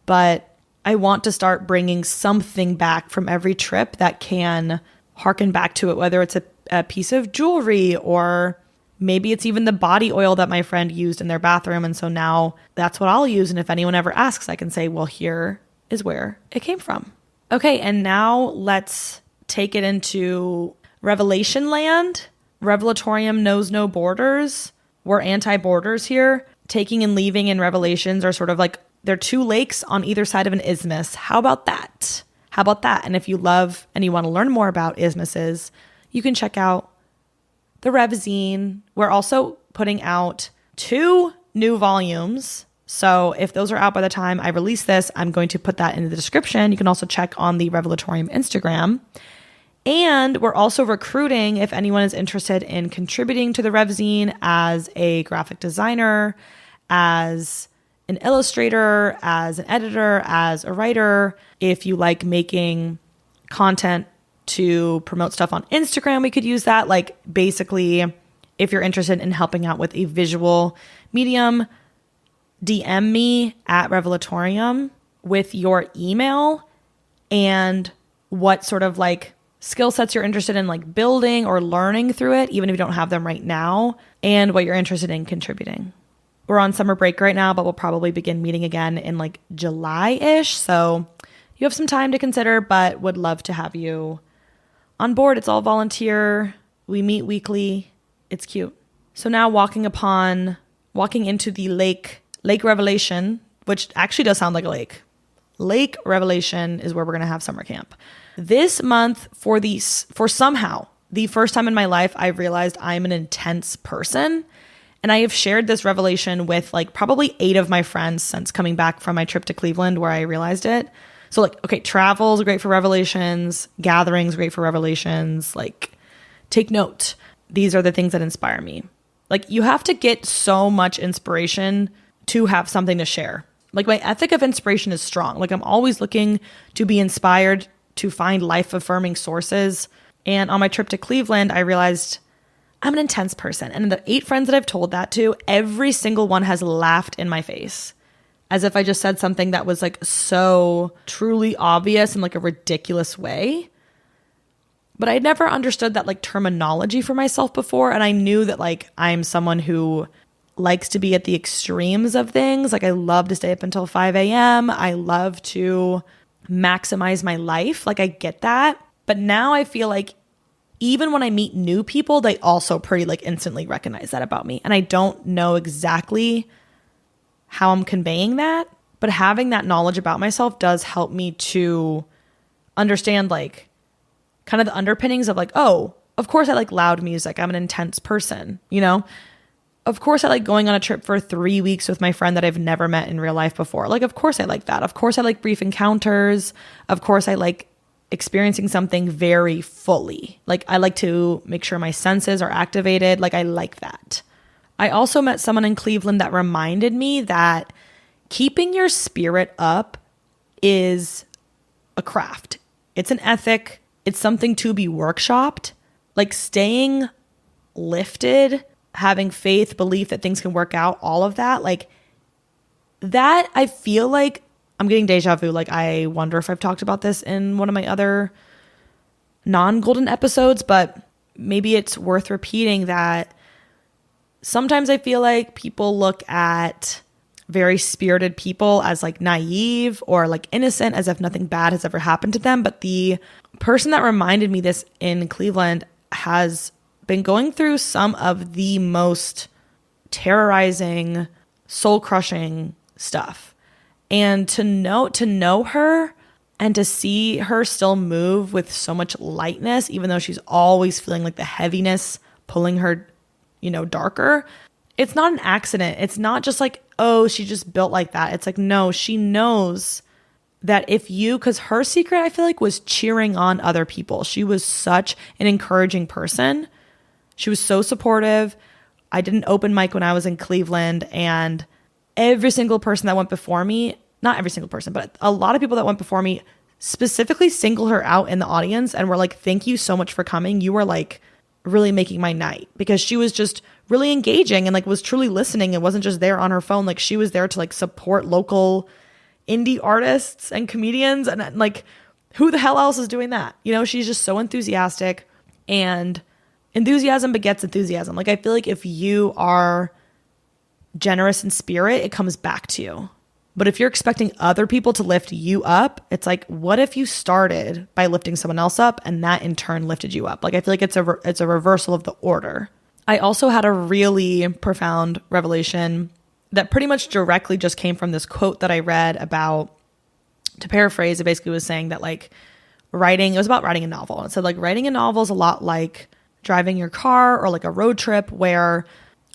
[SPEAKER 1] But I want to start bringing something back from every trip that can harken back to it, whether it's a piece of jewelry or Maybe it's even the body oil that my friend used in their bathroom. And so now that's what I'll use. And if anyone ever asks, I can say, well, here is where it came from. Okay, and now let's take it into revelation land. Revelatorium knows no borders. We're anti-borders here. Taking and leaving in Revelations are sort of like, they're two lakes on either side of an isthmus. How about that? How about that? And if you love and you want to learn more about isthmuses, you can check out the Revzine. We're also putting out 2 new volumes. So if those are out by the time I release this, I'm going to put that in the description. You can also check on the Revelatorium Instagram. And we're also recruiting if anyone is interested in contributing to the Revzine as a graphic designer, as an illustrator, as an editor, as a writer. If you like making content to promote stuff on Instagram, we could use that. Like basically, if you're interested in helping out with a visual medium, DM me at Revelatorium with your email and what sort of like skill sets you're interested in like building or learning through it, even if you don't have them right now, and what you're interested in contributing. We're on summer break right now, but we'll probably begin meeting again in like July-ish. So you have some time to consider, but would love to have you on board. It's all volunteer. We meet weekly. It's cute. So now walking into the lake Revelation, which actually does sound like a lake. Lake Revelation is where we're going to have summer camp. This month for somehow the first time in my life, I've realized I'm an intense person. And I have shared this revelation with like probably 8 of my friends since coming back from my trip to Cleveland where I realized it. So like, okay, travel's great for revelations, gatherings great for revelations, like take note. These are the things that inspire me. Like you have to get so much inspiration to have something to share. Like my ethic of inspiration is strong. Like I'm always looking to be inspired, to find life-affirming sources. And on my trip to Cleveland, I realized I'm an intense person. And the 8 friends that I've told that to, every single one has laughed in my face as if I just said something that was like so truly obvious in like a ridiculous way. But I'd never understood that like terminology for myself before. And I knew that like I'm someone who likes to be at the extremes of things. Like I love to stay up until 5 a.m. I love to maximize my life. Like I get that. But now I feel like even when I meet new people, they also pretty like instantly recognize that about me. And I don't know exactly how I'm conveying that, but having that knowledge about myself does help me to understand like kind of the underpinnings of like, oh, of course I like loud music. I'm an intense person, you know? Of course I like going on a trip for 3 weeks with my friend that I've never met in real life before. Like, of course I like that. Of course I like brief encounters. Of course I like experiencing something very fully. Like I like to make sure my senses are activated. Like I like that. I also met someone in Cleveland that reminded me that keeping your spirit up is a craft. It's an ethic. It's something to be workshopped. Like staying lifted, having faith, belief that things can work out, all of that. Like that, I feel like I'm getting deja vu. Like, I wonder if I've talked about this in one of my other non-golden episodes, but maybe it's worth repeating that sometimes I feel like people look at very spirited people as like naive or like innocent, as if nothing bad has ever happened to them. But the person that reminded me this in Cleveland has been going through some of the most terrorizing, soul-crushing stuff. And to know her and to see her still move with so much lightness, even though she's always feeling like the heaviness pulling her, you know, darker. It's not an accident. It's not just like, oh, she just built like that. It's like, no, she knows that because her secret, I feel like, was cheering on other people. She was such an encouraging person. She was so supportive. I did an open mic when I was in Cleveland, and every single person that went before me, not every single person, but a lot of people that went before me specifically single her out in the audience and were like, thank you so much for coming. You were like really making my night, because she was just really engaging and like was truly listening and wasn't just there on her phone. Like she was there to like support local indie artists and comedians, and like who the hell else is doing that? You know, she's just so enthusiastic. And enthusiasm begets enthusiasm. Like I feel like if you are generous in spirit, it comes back to you. But if you're expecting other people to lift you up, it's like, what if you started by lifting someone else up and that in turn lifted you up? Like I feel like it's a reversal of the order. I also had a really profound revelation that pretty much directly just came from this quote that I read about, to paraphrase, it basically was saying that like it was about writing a novel. It said like writing a novel is a lot like driving your car or like a road trip where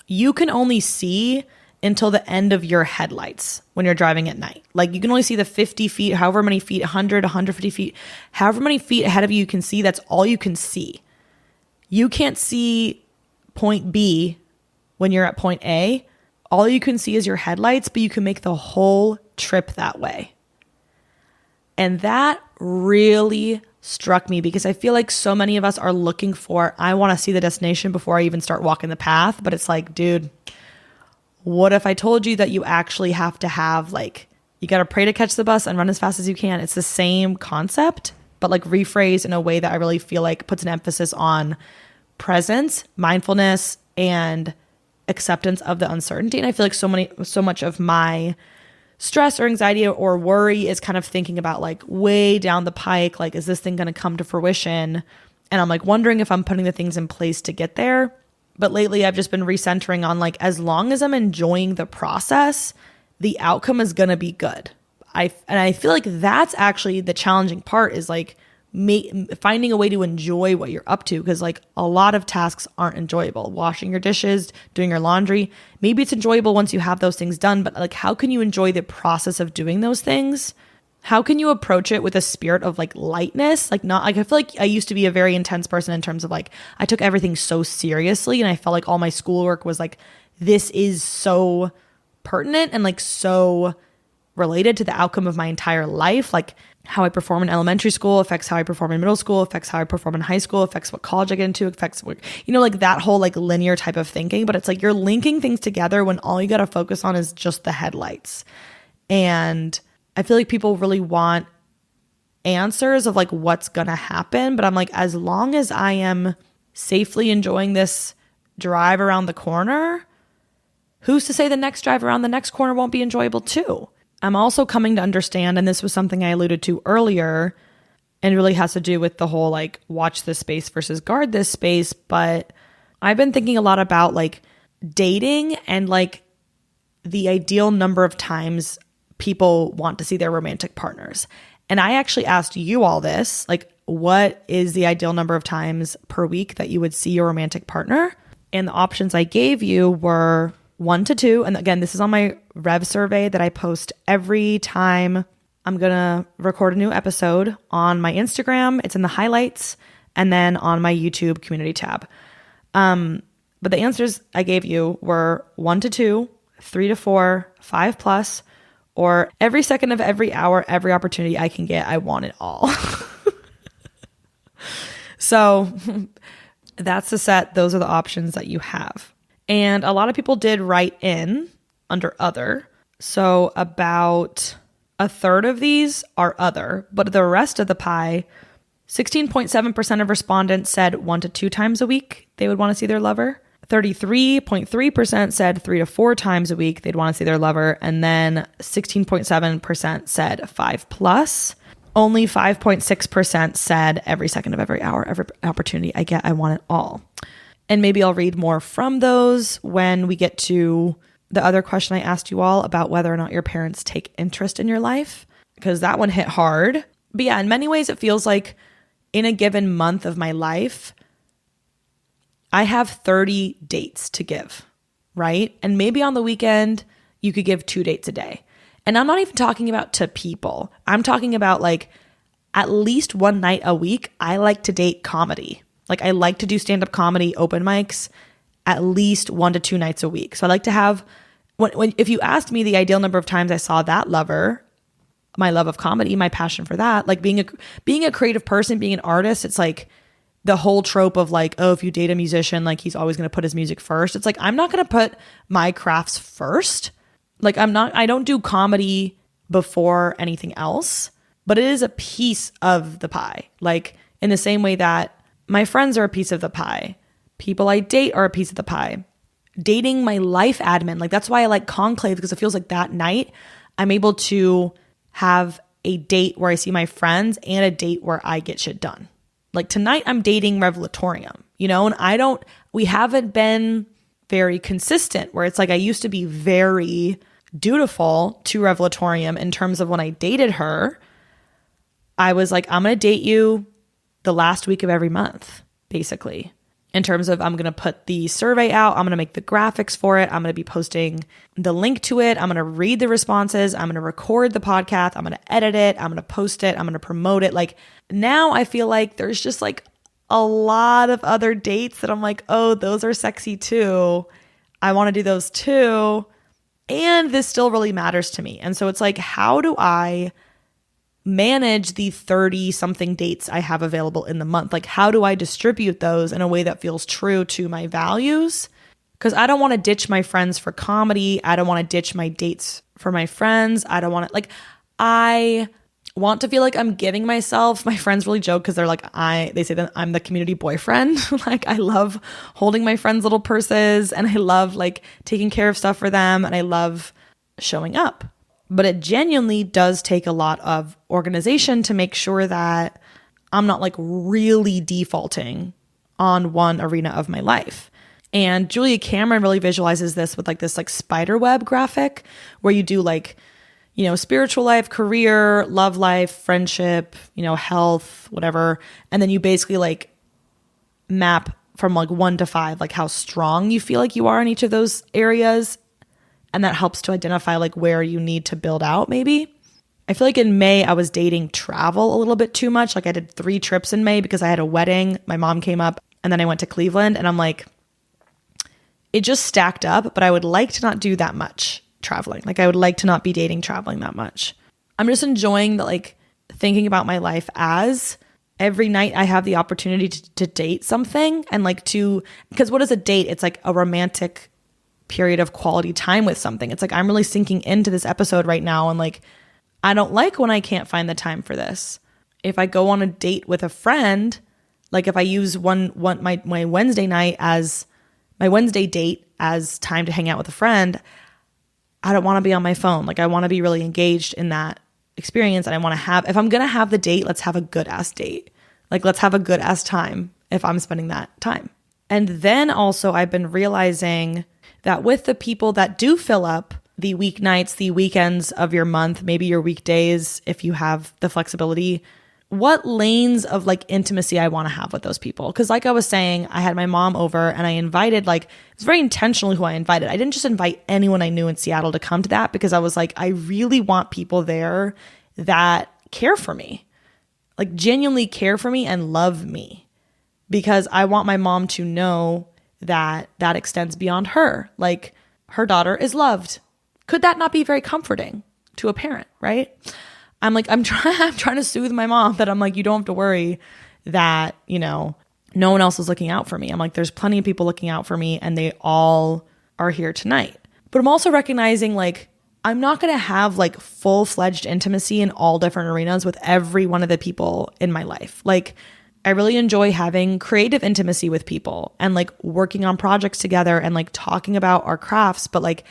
[SPEAKER 1] you can only see until the end of your headlights when you're driving at night. Like you can only see the 50 feet, however many feet, 100, 150 feet, however many feet ahead of you can see, that's all you can see. You can't see point B when you're at point A. All you can see is your headlights, but you can make the whole trip that way. And that really struck me because I feel like so many of us are looking for, I want to see the destination before I even start walking the path. But it's like, dude, what if I told you that you actually have to have like, you got to pray to catch the bus and run as fast as you can. It's the same concept, but like rephrased in a way that I really feel like puts an emphasis on presence, mindfulness, and acceptance of the uncertainty. And I feel like so much of my stress or anxiety or worry is kind of thinking about like way down the pike, like, is this thing going to come to fruition? And I'm like wondering if I'm putting the things in place to get there. But lately I've just been recentering on like, as long as I'm enjoying the process, the outcome is going to be good. I feel like that's actually the challenging part is like finding a way to enjoy what you're up to. Cause like a lot of tasks aren't enjoyable. Washing your dishes, doing your laundry. Maybe it's enjoyable once you have those things done, but like, how can you enjoy the process of doing those things? How can you approach it with a spirit of like lightness? Like not like, I feel like I used to be a very intense person in terms of like, I took everything so seriously and I felt like all my schoolwork was like, this is so pertinent and like so related to the outcome of my entire life. Like how I perform in elementary school affects how I perform in middle school, affects how I perform in high school, affects what college I get into, affects what, like that whole like linear type of thinking. But it's like you're linking things together when all you got to focus on is just the headlights. And I feel like people really want answers of like what's going to happen. But I'm like, as long as I am safely enjoying this drive around the corner, who's to say the next drive around the next corner won't be enjoyable too? I'm also coming to understand, and this was something I alluded to earlier, and really has to do with the whole like watch this space versus guard this space. But I've been thinking a lot about like dating and like the ideal number of times people want to see their romantic partners. And I actually asked you all this, like, what is the ideal number of times per week that you would see your romantic partner? And the options I gave you were 1 to 2. And again, this is on my Rev survey that I post every time I'm going to record a new episode on my Instagram. It's in the highlights and then on my YouTube community tab. But the answers I gave you were 1 to 2, 3 to 4, 5 plus, or every second of every hour, every opportunity I can get, I want it all. So that's the set. Those are the options that you have. And a lot of people did write in under other. So about a third of these are other, but the rest of the pie, 16.7% of respondents said 1 to 2 times a week they would want to see their lover. 33.3% said 3 to 4 times a week they'd want to see their lover. And then 16.7% said 5 plus. Only 5.6% said every second of every hour, every opportunity I get, I want it all. And maybe I'll read more from those when we get to the other question I asked you all about whether or not your parents take interest in your life, because that one hit hard. But yeah, in many ways, it feels like in a given month of my life, I have 30 dates to give, right? And maybe on the weekend, you could give 2 dates a day. And I'm not even talking about to people. I'm talking about like at least one night a week, I like to date comedy. Like I like to do stand-up comedy open mics at least 1 to 2 nights a week. So I like to have, if you asked me the ideal number of times I saw that lover, my love of comedy, my passion for that, like being a creative person, being an artist, it's like the whole trope of like, oh, if you date a musician, like he's always going to put his music first. It's like, I'm not going to put my crafts first. Like I don't do comedy before anything else, but it is a piece of the pie. Like in the same way that my friends are a piece of the pie, People I date are a piece of the pie. Dating my life admin, like that's why I like conclave, because it feels like that night I'm able to have a date where I see my friends and a date where I get shit done. Like tonight I'm dating revelatorium, and we haven't been very consistent, where it's like I used to be very dutiful to revelatorium in terms of when I dated her. I was like, I'm going to date you the last week of every month, basically. In terms of, I'm going to put the survey out, I'm going to make the graphics for it, I'm going to be posting the link to it, I'm going to read the responses, I'm going to record the podcast, I'm going to edit it, I'm going to post it, I'm going to promote it. Like now I feel like there's just like a lot of other dates that I'm like, oh, those are sexy too. I want to do those too. And this still really matters to me. And so it's like, how do I manage the 30 something dates I have available in the month? Like, how do I distribute those in a way that feels true to my values? Because I don't want to ditch my friends for comedy. I don't want to ditch my dates for my friends. I don't want to, like, I want to feel like I'm giving myself. My friends really joke because they're like, they say that I'm the community boyfriend. Like, I love holding my friends' little purses, and I love like taking care of stuff for them, and I love showing up. But it genuinely does take a lot of organization to make sure that I'm not like really defaulting on one arena of my life. And Julia Cameron really visualizes this with like this like spider web graphic where you do like, spiritual life, career, love life, friendship, health, whatever. And then you basically like map from like 1 to 5, like how strong you feel like you are in each of those areas. And that helps to identify like where you need to build out maybe. I feel like in May, I was dating travel a little bit too much. Like I did 3 trips in May because I had a wedding. My mom came up and then I went to Cleveland, and I'm like, it just stacked up, but I would like to not do that much traveling. Like I would like to not be dating traveling that much. I'm just enjoying the like thinking about my life as every night I have the opportunity to date something, and like because what is a date? It's like a romantic period of quality time with something. It's like I'm really sinking into this episode right now, and like I don't like when I can't find the time for this. If I go on a date with a friend, like if I use my Wednesday night as my Wednesday date as time to hang out with a friend, I don't want to be on my phone. Like I want to be really engaged in that experience, and I want to have, if I'm going to have the date, let's have a good ass date. Like let's have a good ass time if I'm spending that time. And then also I've been realizing that with the people that do fill up the weeknights, the weekends of your month, maybe your weekdays, if you have the flexibility, what lanes of like intimacy I want to have with those people. Because like I was saying, I had my mom over and I invited, like, it's very intentional who I invited. I didn't just invite anyone I knew in Seattle to come to that, because I was like, I really want people there that care for me, like genuinely care for me and love me, because I want my mom to know that that extends beyond her. Like her daughter is loved. Could that not be very comforting to a parent, right? I'm trying to soothe my mom that I'm like, you don't have to worry that, no one else is looking out for me. I'm like, there's plenty of people looking out for me and they all are here tonight. But I'm also recognizing like, I'm not going to have like full-fledged intimacy in all different arenas with every one of the people in my life. Like I really enjoy having creative intimacy with people and like working on projects together and like talking about our crafts. But like,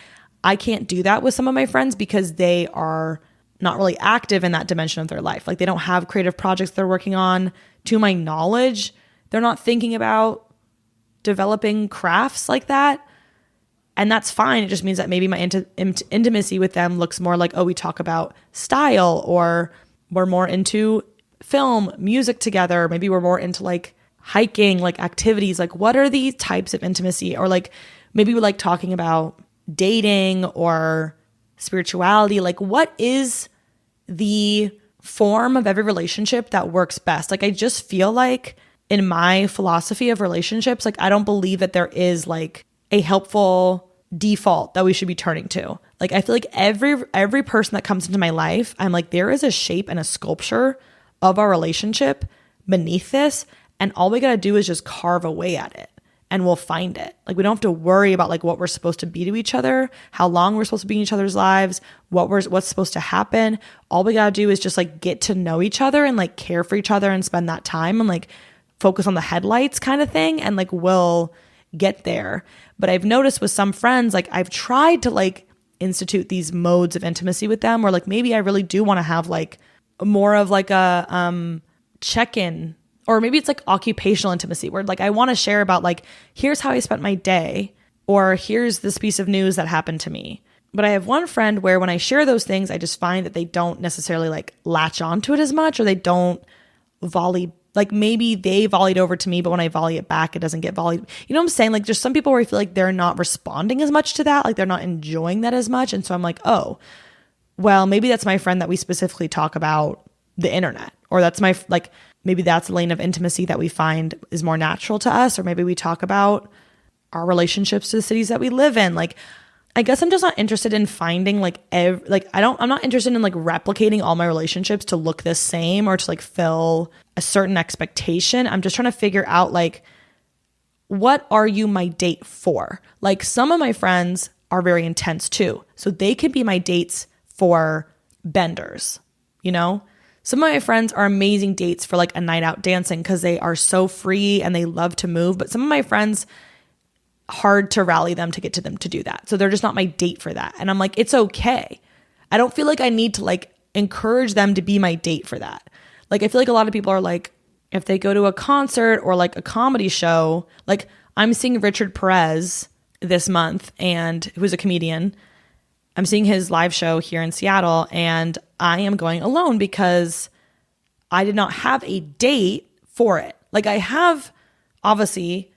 [SPEAKER 1] I can't do that with some of my friends because they are not really active in that dimension of their life. Like they don't have creative projects they're working on. To my knowledge, they're not thinking about developing crafts like that. And that's fine. It just means that maybe my intimacy with them looks more like, oh, we talk about style, or we're more into film, music together. Maybe we're more into like hiking, like activities. Like what are these types of intimacy? Or like maybe we like talking about dating or spirituality. Like what is the form of every relationship that works best? Like I just feel like in my philosophy of relationships, like I don't believe that there is like a helpful default that we should be turning to. Like I feel like every person that comes into my life, I'm like, there is a shape and a sculpture of our relationship beneath this, and all we gotta do is just carve away at it and we'll find it. Like we don't have to worry about like what we're supposed to be to each other, how long we're supposed to be in each other's lives, what's supposed to happen. All we gotta do is just like get to know each other and like care for each other and spend that time and like focus on the headlights kind of thing and like will get there. But I've noticed with some friends, like I've tried to like institute these modes of intimacy with them, or like maybe I really do want to have like more of like a check-in, or maybe it's like occupational intimacy where like I want to share about like, here's how I spent my day, or here's this piece of news that happened to me. But I have one friend where when I share those things, I just find that they don't necessarily like latch onto it as much, or they don't volley. Like maybe they volleyed over to me, but when I volley it back, it doesn't get volleyed. You know what I'm saying? Like there's some people where I feel like they're not responding as much to that. Like they're not enjoying that as much. And so I'm like, oh, well, maybe that's my friend that we specifically talk about the internet, or that's my, like, maybe that's a lane of intimacy that we find is more natural to us. Or maybe we talk about our relationships to the cities that we live in. Like, I guess I'm just not interested in finding like, I'm not interested in like replicating all my relationships to look the same or to like fill a certain expectation. I'm just trying to figure out like, what are you my date for? Like some of my friends are very intense too. So they could be my dates for benders, you know? Some of my friends are amazing dates for like a night out dancing because they are so free and they love to move. But some of my friends, hard to rally them to get to them to do that. So they're just not my date for that. And I'm like, it's okay. I don't feel like I need to like encourage them to be my date for that. Like I feel like a lot of people are like, if they go to a concert or like a comedy show, like I'm seeing Richard Perez this month, and who's a comedian. I'm seeing his live show here in Seattle, and I am going alone because I did not have a date for it. Like I have obviously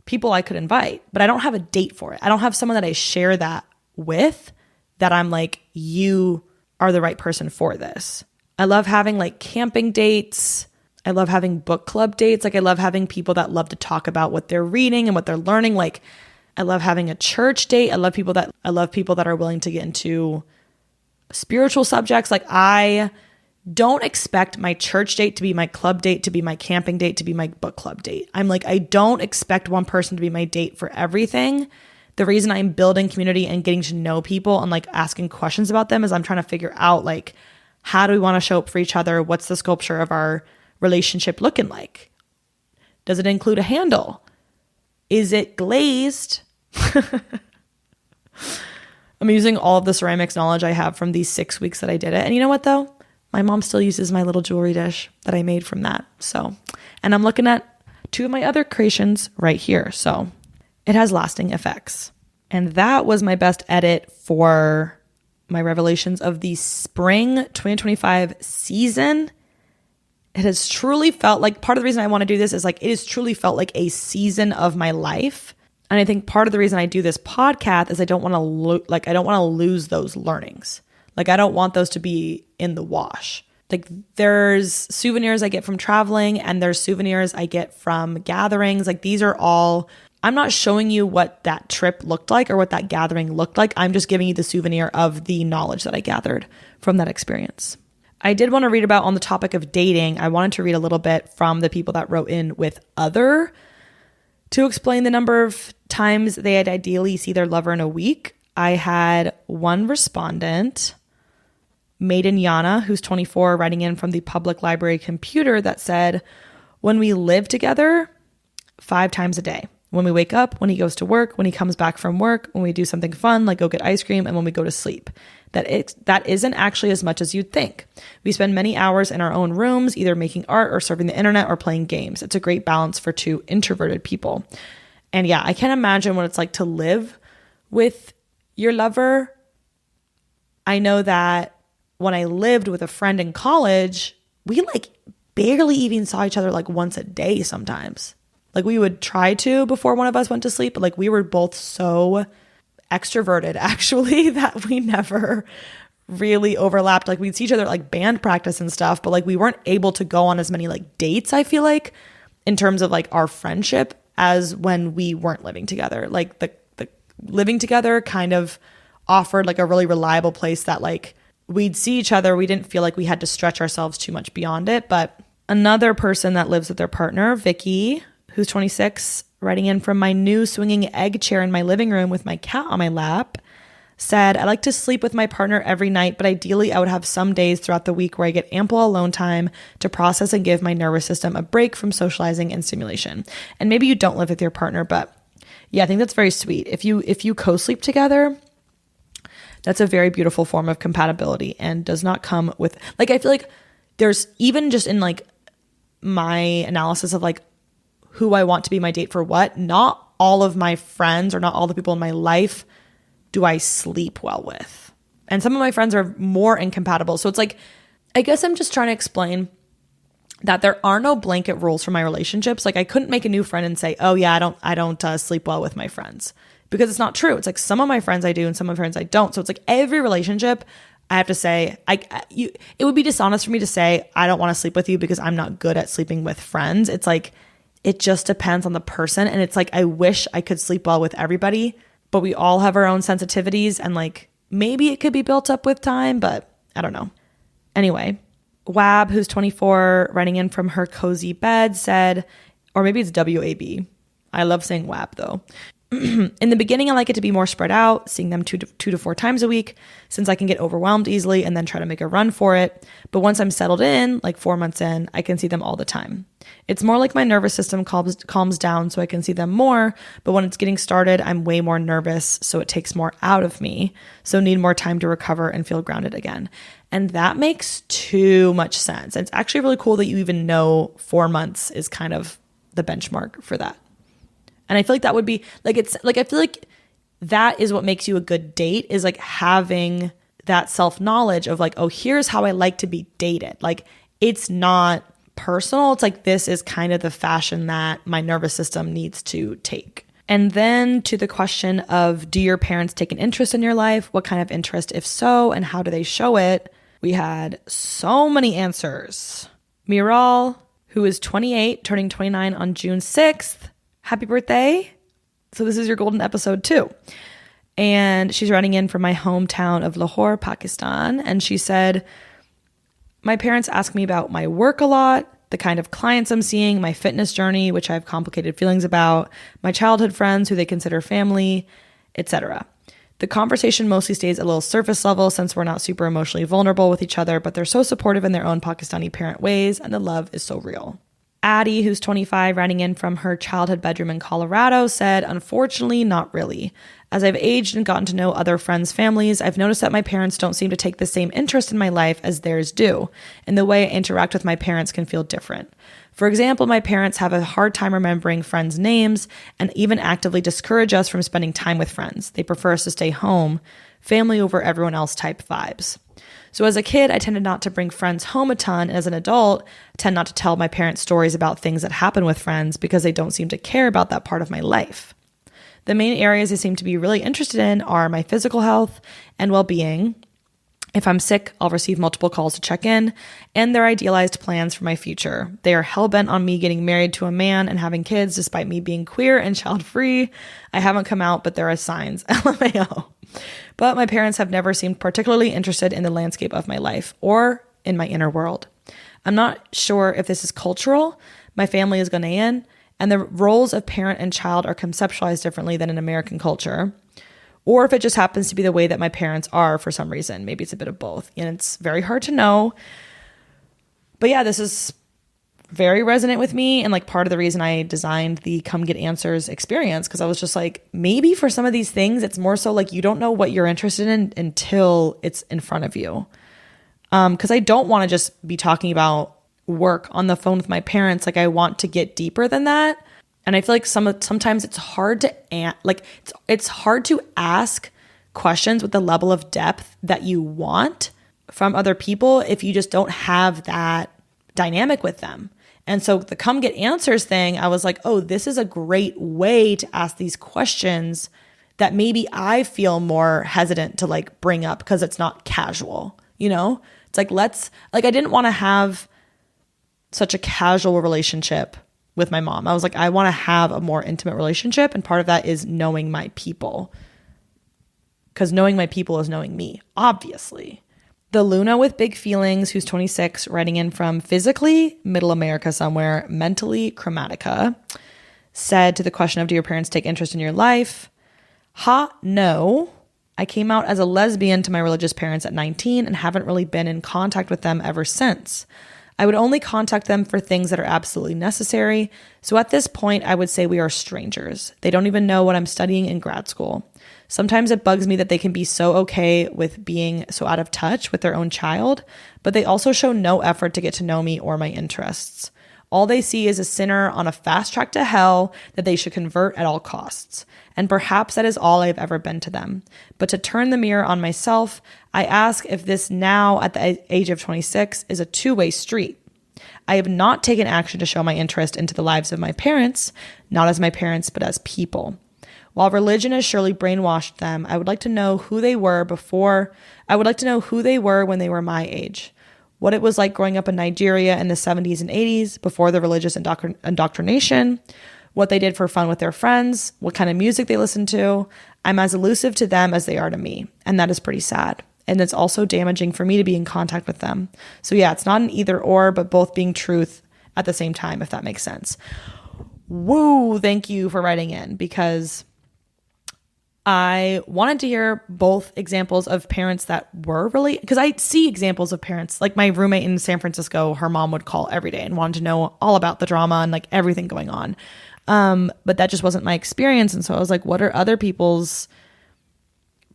[SPEAKER 1] people I could invite, but I don't have a date for it. I don't have someone that I share that with, that I'm like, you are the right person for this. I love having like camping dates. I love having book club dates. Like I love having people that love to talk about what they're reading and what they're learning. Like I love having a church date. I love people that are willing to get into spiritual subjects. Like I don't expect my church date to be my club date, to be my camping date, to be my book club date. I'm like, I don't expect one person to be my date for everything. The reason I'm building community and getting to know people and like asking questions about them is I'm trying to figure out like, how do we want to show up for each other? What's the sculpture of our relationship looking like? Does it include a handle? Is it glazed? I'm using all of the ceramics knowledge I have from these 6 weeks that I did it. And you know what though? My mom still uses my little jewelry dish that I made from that. So, and I'm looking at 2 of my other creations right here. So it has lasting effects. And that was my best edit for my revelations of the spring 2025 season. It has truly felt like, part of the reason I want to do this is like, it has truly felt like a season of my life. And I think part of the reason I do this podcast is I don't want to lose those learnings. Like I don't want those to be in the wash. Like there's souvenirs I get from traveling, and there's souvenirs I get from gatherings. Like these are all, I'm not showing you what that trip looked like or what that gathering looked like. I'm just giving you the souvenir of the knowledge that I gathered from that experience. I did want to read about, on the topic of dating, I wanted to read a little bit from the people that wrote in with other to explain the number of times they'd ideally see their lover in a week. I had one respondent, Maiden Yana, who's 24, writing in from the public library computer that said, when we live together, 5 times a day. When we wake up, when he goes to work, when he comes back from work, when we do something fun, like go get ice cream, and when we go to sleep. That isn't actually as much as you'd think. We spend many hours in our own rooms, either making art or surfing the internet or playing games. It's a great balance for 2 introverted people. And yeah, I can't imagine what it's like to live with your lover. I know that when I lived with a friend in college, we like barely even saw each other like once a day sometimes. Like we would try to before one of us went to sleep, but like we were both so extroverted actually that we never really overlapped. Like we'd see each other at like band practice and stuff, but like we weren't able to go on as many like dates, I feel like, in terms of like our friendship as when we weren't living together. Like the living together kind of offered like a really reliable place that like we'd see each other. We didn't feel like we had to stretch ourselves too much beyond it. But another person that lives with their partner, Vicky, who's 26, writing in from my new swinging egg chair in my living room with my cat on my lap, said, I like to sleep with my partner every night, but ideally I would have some days throughout the week where I get ample alone time to process and give my nervous system a break from socializing and stimulation. And maybe you don't live with your partner, but yeah, I think that's very sweet. If you co-sleep together, that's a very beautiful form of compatibility and does not come with, like, I feel like there's even just in like my analysis of like who I want to be my date for what, not all of my friends or not all the people in my life do I sleep well with. And some of my friends are more incompatible. So it's like, I guess I'm just trying to explain that there are no blanket rules for my relationships. Like I couldn't make a new friend and say, oh yeah, I don't sleep well with my friends, because it's not true. It's like some of my friends I do and some of my friends I don't. So it's like every relationship I have to say, it would be dishonest for me to say, I don't want to sleep with you because I'm not good at sleeping with friends. It's like, it just depends on the person. And it's like, I wish I could sleep well with everybody, but we all have our own sensitivities and like maybe it could be built up with time, but I don't know. Anyway, Wab, who's 24, writing in from her cozy bed, said, or maybe it's WAB. I love saying Wab though. In the beginning, I like it to be more spread out, seeing them two to four times a week, since I can get overwhelmed easily and then try to make a run for it. But once I'm settled in, like 4 months in, I can see them all the time. It's more like my nervous system calms down so I can see them more. But when it's getting started, I'm way more nervous, so it takes more out of me. So need more time to recover and feel grounded again. And that makes too much sense. It's actually really cool that you even know 4 months is kind of the benchmark for that. And I feel like that would be like, it's like, I feel like that is what makes you a good date, is like having that self-knowledge of like, oh, here's how I like to be dated. Like it's not personal. It's like, this is kind of the fashion that my nervous system needs to take. And then to the question of, do your parents take an interest in your life? What kind of interest, if so, and how do they show it? We had so many answers. Miral, who is 28, turning 29 on June 6th. Happy birthday. So this is your golden episode too. And she's writing in from my hometown of Lahore, Pakistan. And she said, my parents ask me about my work a lot, the kind of clients I'm seeing, my fitness journey, which I have complicated feelings about, my childhood friends who they consider family, etc. The conversation mostly stays a little surface level since we're not super emotionally vulnerable with each other, but they're so supportive in their own Pakistani parent ways, and the love is so real. Addie, who's 25, writing in from her childhood bedroom in Colorado, said, unfortunately, not really. As I've aged and gotten to know other friends' families, I've noticed that my parents don't seem to take the same interest in my life as theirs do, and the way I interact with my parents can feel different. For example, my parents have a hard time remembering friends' names and even actively discourage us from spending time with friends. They prefer us to stay home, family over everyone else type vibes. So as a kid, I tended not to bring friends home a ton. And as an adult, I tend not to tell my parents stories about things that happen with friends because they don't seem to care about that part of my life. The main areas they seem to be really interested in are my physical health and well-being. If I'm sick, I'll receive multiple calls to check in, and their idealized plans for my future. They are hell-bent on me getting married to a man and having kids despite me being queer and child-free. I haven't come out, but there are signs. LMAO. But my parents have never seemed particularly interested in the landscape of my life or in my inner world. I'm not sure if this is cultural. My family is Ghanaian, and the roles of parent and child are conceptualized differently than in American culture. Or if it just happens to be the way that my parents are for some reason. Maybe it's a bit of both. And it's very hard to know. But yeah, this is very resonant with me. And like part of the reason I designed the Come Get Answers experience, because I was just like, maybe for some of these things, it's more so like you don't know what you're interested in until it's in front of you. Because I don't want to just be talking about work on the phone with my parents. Like I want to get deeper than that. And I feel like sometimes it's hard to it's hard to ask questions with the level of depth that you want from other people if you just don't have that dynamic with them. And so the Come Get Answers thing, I was like, oh, this is a great way to ask these questions that maybe I feel more hesitant to like bring up because it's not casual, you know? It's like I didn't want to have such a casual relationship with my mom. I was like, I want to have a more intimate relationship. And part of that is knowing my people. Because knowing my people is knowing me, obviously. The Luna with big feelings, who's 26, writing in from physically middle America somewhere, mentally Chromatica, said to the question of, do your parents take interest in your life? No. I came out as a lesbian to my religious parents at 19 and haven't really been in contact with them ever since. I would only contact them for things that are absolutely necessary. So at this point, I would say we are strangers. They don't even know what I'm studying in grad school. Sometimes it bugs me that they can be so okay with being so out of touch with their own child, but they also show no effort to get to know me or my interests. All they see is a sinner on a fast track to hell that they should convert at all costs. And perhaps that is all I've ever been to them. But to turn the mirror on myself, I ask if this now at the age of 26 is a two-way street. I have not taken action to show my interest into the lives of my parents, not as my parents, but as people. While religion has surely brainwashed them, I would like to know who they were when they were my age. What it was like growing up in Nigeria in the 70s and 80s before the religious indoctrination, what they did for fun with their friends, what kind of music they listened to. I'm as elusive to them as they are to me, and that is pretty sad. And it's also damaging for me to be in contact with them. So yeah, it's not an either or, but both being truth at the same time, if that makes sense. Woo, thank you for writing in, because I wanted to hear both examples of parents that were really, because I see examples of parents, like my roommate in San Francisco, her mom would call every day and wanted to know all about the drama and like everything going on. But that just wasn't my experience. And so I was like, what are other people's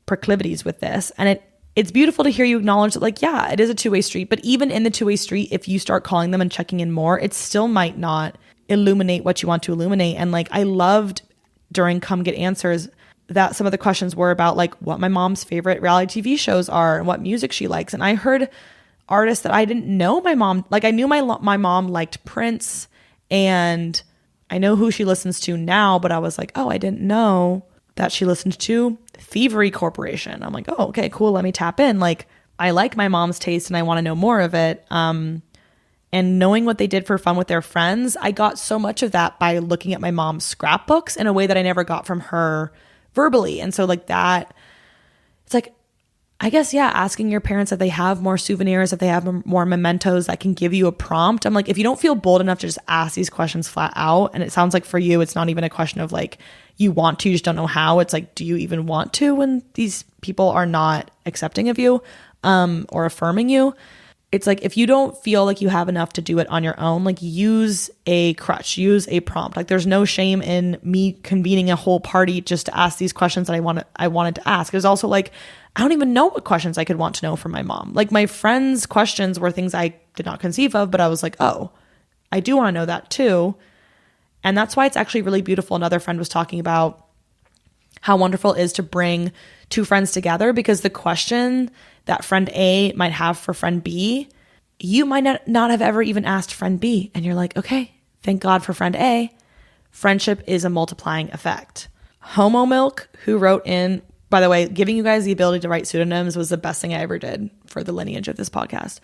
[SPEAKER 1] proclivities with this? And it's beautiful to hear you acknowledge that, like, yeah, it is a two-way street. But even in the two-way street, if you start calling them and checking in more, it still might not illuminate what you want to illuminate. And like, I loved during Come Get Answers that some of the questions were about like what my mom's favorite reality TV shows are and what music she likes. And I heard artists that I didn't know my mom, like I knew my mom liked Prince and I know who she listens to now, but I was like, oh, I didn't know that she listened to Thievery Corporation. I'm like, oh, okay, cool. Let me tap in. Like, I like my mom's taste and I want to know more of it. And knowing what they did for fun with their friends, I got so much of that by looking at my mom's scrapbooks in a way that I never got from her verbally. And so like that, it's like, I guess, yeah, asking your parents if they have more souvenirs, if they have more mementos that can give you a prompt. I'm like, if you don't feel bold enough to just ask these questions flat out, and it sounds like for you, it's not even a question of like, you want to, you just don't know how. It's like, do you even want to when these people are not accepting of you or affirming you? It's like, if you don't feel like you have enough to do it on your own, like use a crutch, use a prompt. Like there's no shame in me convening a whole party just to ask these questions that I wanted to ask. It was also like, I don't even know what questions I could want to know from my mom. Like my friends' questions were things I did not conceive of, but I was like, oh, I do want to know that too. And that's why it's actually really beautiful. Another friend was talking about how wonderful it is to bring two friends together, because the question that friend A might have for friend B, you might not have ever even asked friend B. And you're like, okay, thank God for friend A. Friendship is a multiplying effect. Homo Milk, who wrote in, by the way, giving you guys the ability to write pseudonyms was the best thing I ever did for the lineage of this podcast.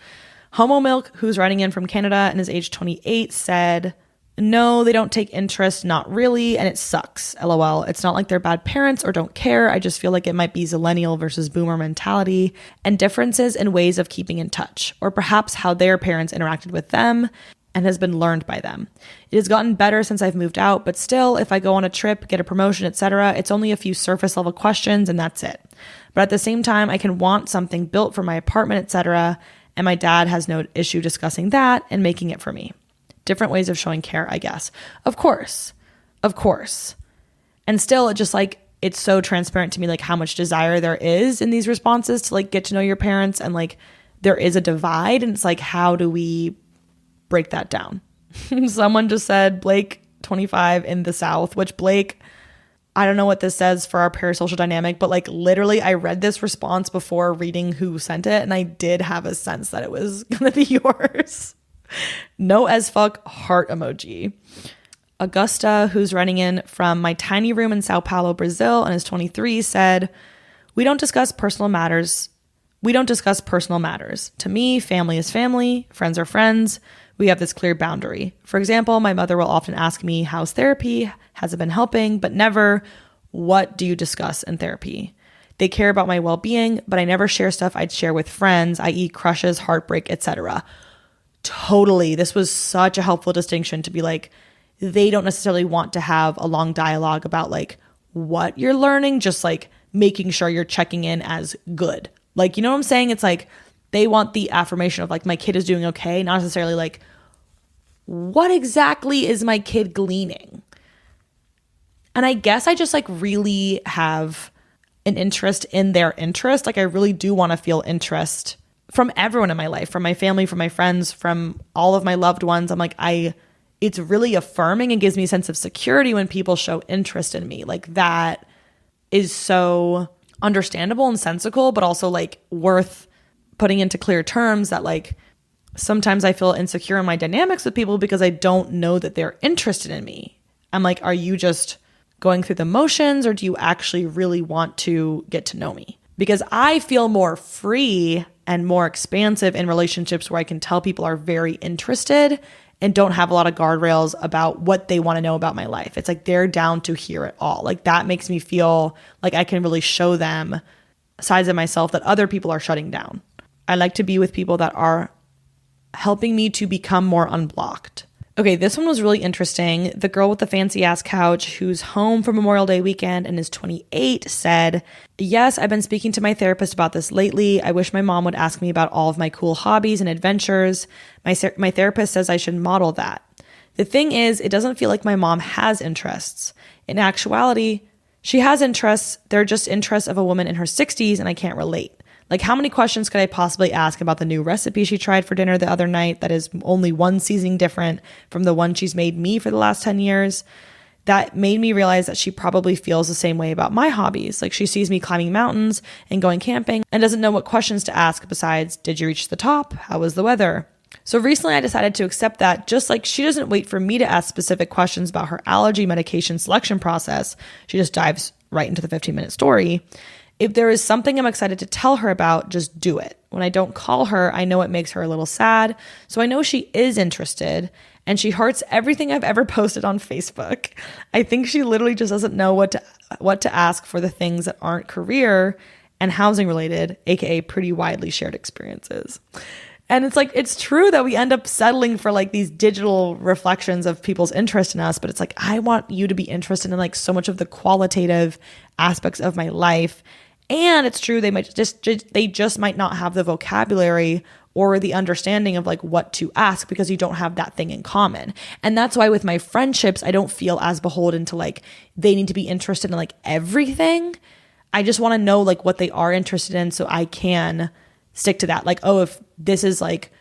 [SPEAKER 1] Homo Milk, who's writing in from Canada and is age 28, said, no, they don't take interest, not really, and it sucks, LOL. It's not like they're bad parents or don't care. I just feel like it might be Zillennial versus Boomer mentality and differences in ways of keeping in touch, or perhaps how their parents interacted with them and has been learned by them. It has gotten better since I've moved out, but still, if I go on a trip, get a promotion, etc., it's only a few surface level questions and that's it. But at the same time, I can want something built for my apartment, etc., and my dad has no issue discussing that and making it for me. Different ways of showing care, I guess. Of course. And still, it just like, it's so transparent to me, like how much desire there is in these responses to like get to know your parents, and like there is a divide, and it's like, how do we break that down? Someone just said Blake 25 in the South, which Blake, I don't know what this says for our parasocial dynamic, but like literally I read this response before reading who sent it, and I did have a sense that it was gonna be yours. No as fuck heart emoji. Augusta, who's running in from my tiny room in Sao Paulo, Brazil, and is 23, said, we don't discuss personal matters. To me, family is family, friends are friends. We have this clear boundary. For example, my mother will often ask me, how's therapy? Has it been helping? But never, what do you discuss in therapy? They care about my well-being, but I never share stuff I'd share with friends, i.e. crushes, heartbreak, etc. Totally. This was such a helpful distinction to be like, they don't necessarily want to have a long dialogue about like what you're learning, just like making sure you're checking in as good. Like, you know what I'm saying? It's like they want the affirmation of like, my kid is doing okay, not necessarily like, what exactly is my kid gleaning? And I guess I just like really have an interest in their interest. Like I really do want to feel interest from everyone in my life, from my family, from my friends, from all of my loved ones. I'm like, it's really affirming and gives me a sense of security when people show interest in me. Like that is so understandable and sensical, but also like worth putting into clear terms that like sometimes I feel insecure in my dynamics with people because I don't know that they're interested in me. I'm like, are you just going through the motions, or do you actually really want to get to know me? Because I feel more free and more expansive in relationships where I can tell people are very interested and don't have a lot of guardrails about what they want to know about my life. It's like they're down to hear it all. Like that makes me feel like I can really show them sides of myself that other people are shutting down. I like to be with people that are helping me to become more unblocked. Okay, this one was really interesting. The girl with the fancy ass couch who's home for Memorial Day weekend and is 28 said, yes, I've been speaking to my therapist about this lately. I wish my mom would ask me about all of my cool hobbies and adventures. My therapist says I should model that. The thing is, it doesn't feel like my mom has interests. In actuality, she has interests. They're just interests of a woman in her 60s, and I can't relate. Like, how many questions could I possibly ask about the new recipe she tried for dinner the other night that is only one seasoning different from the one she's made me for the last 10 years? That made me realize that she probably feels the same way about my hobbies. Like, she sees me climbing mountains and going camping and doesn't know what questions to ask besides, did you reach the top? How was the weather? So recently I decided to accept that just like she doesn't wait for me to ask specific questions about her allergy medication selection process, she just dives right into the 15-minute story. If there is something I'm excited to tell her about, just do it. When I don't call her, I know it makes her a little sad. So I know she is interested, and she hearts everything I've ever posted on Facebook. I think she literally just doesn't know what to ask for the things that aren't career and housing related, aka pretty widely shared experiences. And it's like, it's true that we end up settling for like these digital reflections of people's interest in us, but it's like, I want you to be interested in like so much of the qualitative aspects of my life. And it's true, they just might not have the vocabulary or the understanding of like what to ask because you don't have that thing in common. And that's why with my friendships, I don't feel as beholden to like, they need to be interested in like everything. I just want to know like what they are interested in so I can stick to that. Like, oh, if this is like,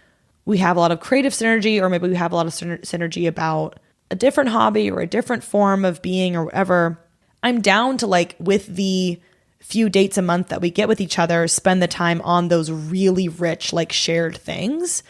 [SPEAKER 1] we have a lot of creative synergy, or maybe we have a lot of synergy about a different hobby or a different form of being or whatever, I'm down to like, with the few dates a month that we get with each other, spend the time on those really rich, like shared things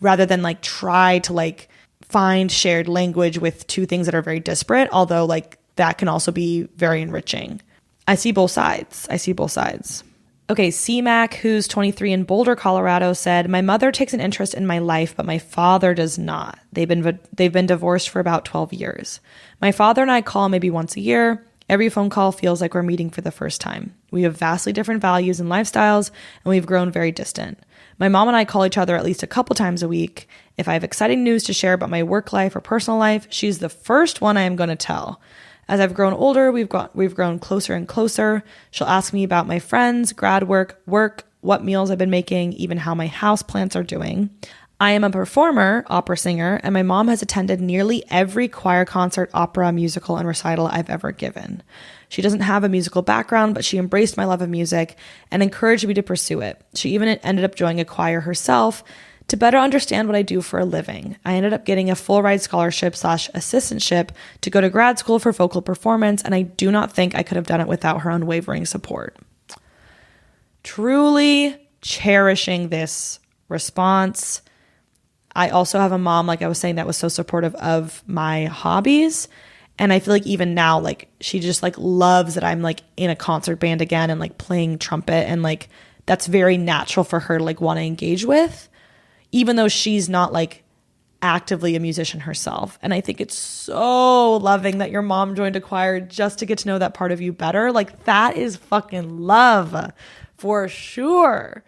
[SPEAKER 1] rather than like try to like find shared language with two things that are very disparate. Although like that can also be very enriching. I see both sides. Okay, C-Mac, who's 23 in Boulder, Colorado, said, my mother takes an interest in my life, but my father does not. They've been divorced for about 12 years. My father and I call maybe once a year. Every phone call feels like we're meeting for the first time. We have vastly different values and lifestyles, and we've grown very distant. My mom and I call each other at least a couple times a week. If I have exciting news to share about my work life or personal life, she's the first one I am going to tell. As I've grown older, we've grown closer and closer. She'll ask me about my friends, grad work, what meals I've been making, even how my house plants are doing. I am a performer, opera singer, and my mom has attended nearly every choir concert, opera, musical, and recital I've ever given. She doesn't have a musical background, but she embraced my love of music and encouraged me to pursue it. She even ended up joining a choir herself to better understand what I do for a living. I ended up getting a full ride scholarship / assistantship to go to grad school for vocal performance, and I do not think I could have done it without her unwavering support. Truly cherishing this response. I also have a mom, like I was saying, that was so supportive of my hobbies. And I feel like even now, like she just like loves that I'm like in a concert band again and like playing trumpet. And like, that's very natural for her to like want to engage with, even though she's not like actively a musician herself. And I think it's so loving that your mom joined a choir just to get to know that part of you better. Like that is fucking love for sure.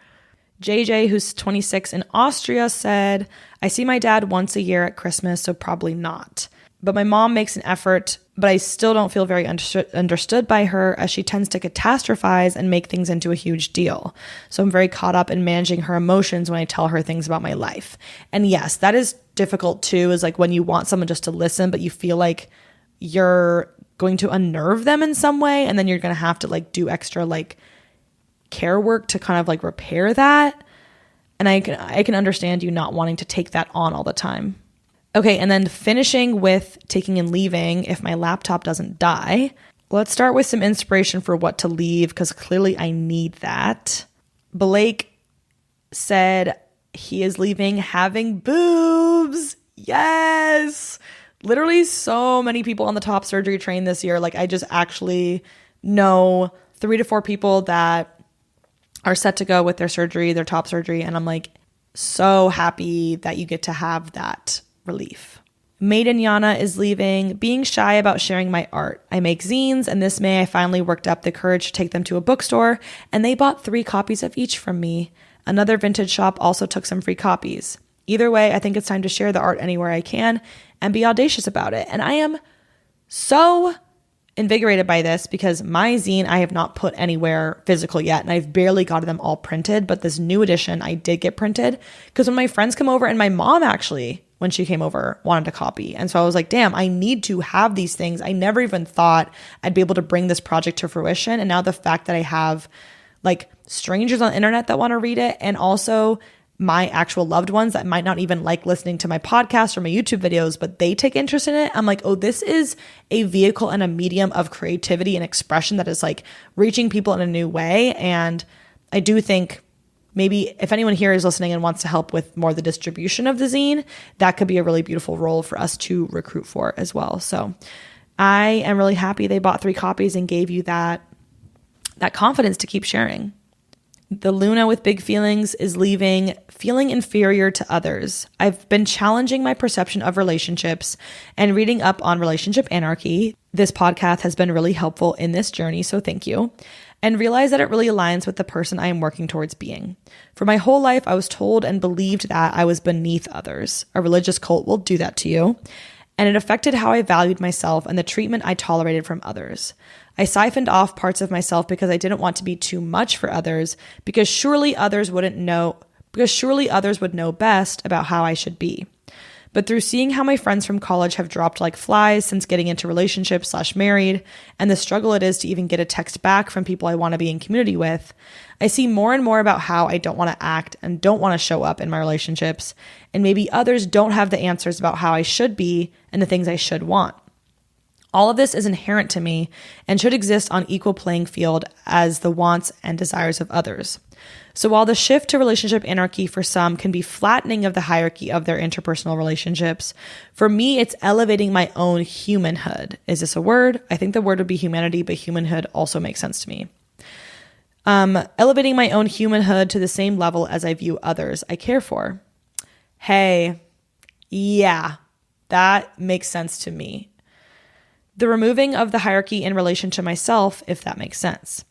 [SPEAKER 1] JJ, who's 26 in Austria, said, I see my dad once a year at Christmas, so probably not. But my mom makes an effort but I still don't feel very understood by her, as she tends to catastrophize and make things into a huge deal. So I'm very caught up in managing her emotions when I tell her things about my life. And yes, that is difficult too, is like when you want someone just to listen, but you feel like you're going to unnerve them in some way, and then you're going to have to like do extra like care work to kind of like repair that. And I can understand you not wanting to take that on all the time. Okay, and then finishing with taking and leaving if my laptop doesn't die. Let's start with some inspiration for what to leave, because clearly I need that. Blake said he is leaving having boobs. Yes! Literally so many people on the top surgery train this year. Like I just actually know 3 to 4 people that are set to go with their surgery, their top surgery. And I'm like so happy that you get to have that relief. Maiden Yana is leaving, being shy about sharing my art. I make zines, and this May I finally worked up the courage to take them to a bookstore, and they bought 3 copies of each from me. Another vintage shop also took some free copies. Either way, I think it's time to share the art anywhere I can and be audacious about it. And I am so invigorated by this, because my zine I have not put anywhere physical yet, and I've barely gotten them all printed, but this new edition I did get printed, because when my friends come over, and my mom actually, when she came over, wanted a copy. And so I was like, damn, I need to have these things. I never even thought I'd be able to bring this project to fruition. And now the fact that I have like strangers on the internet that want to read it, and also my actual loved ones that might not even like listening to my podcast or my YouTube videos, but they take interest in it. I'm like, oh, this is a vehicle and a medium of creativity and expression that is like reaching people in a new way. And I do think maybe if anyone here is listening and wants to help with more the distribution of the zine, that could be a really beautiful role for us to recruit for as well. So I am really happy they bought 3 copies and gave you that confidence to keep sharing. The Luna with big feelings is leaving, feeling inferior to others. I've been challenging my perception of relationships and reading up on relationship anarchy. This podcast has been really helpful in this journey, so thank you. And realize that it really aligns with the person I am working towards being. For my whole life, I was told and believed that I was beneath others. A religious cult will do that to you. And it affected how I valued myself and the treatment I tolerated from others. I siphoned off parts of myself because I didn't want to be too much for others, because surely others would know best about how I should be. But through seeing how my friends from college have dropped like flies since getting into relationships/married, and the struggle it is to even get a text back from people I want to be in community with, I see more and more about how I don't want to act and don't want to show up in my relationships, and maybe others don't have the answers about how I should be and the things I should want. All of this is inherent to me and should exist on equal playing field as the wants and desires of others. So while the shift to relationship anarchy for some can be flattening of the hierarchy of their interpersonal relationships, for me, it's elevating my own humanhood. Is this a word? I think the word would be humanity, but humanhood also makes sense to me. Elevating my own humanhood to the same level as I view others I care for. Hey, yeah, that makes sense to me. The removing of the hierarchy in relation to myself, if that makes sense.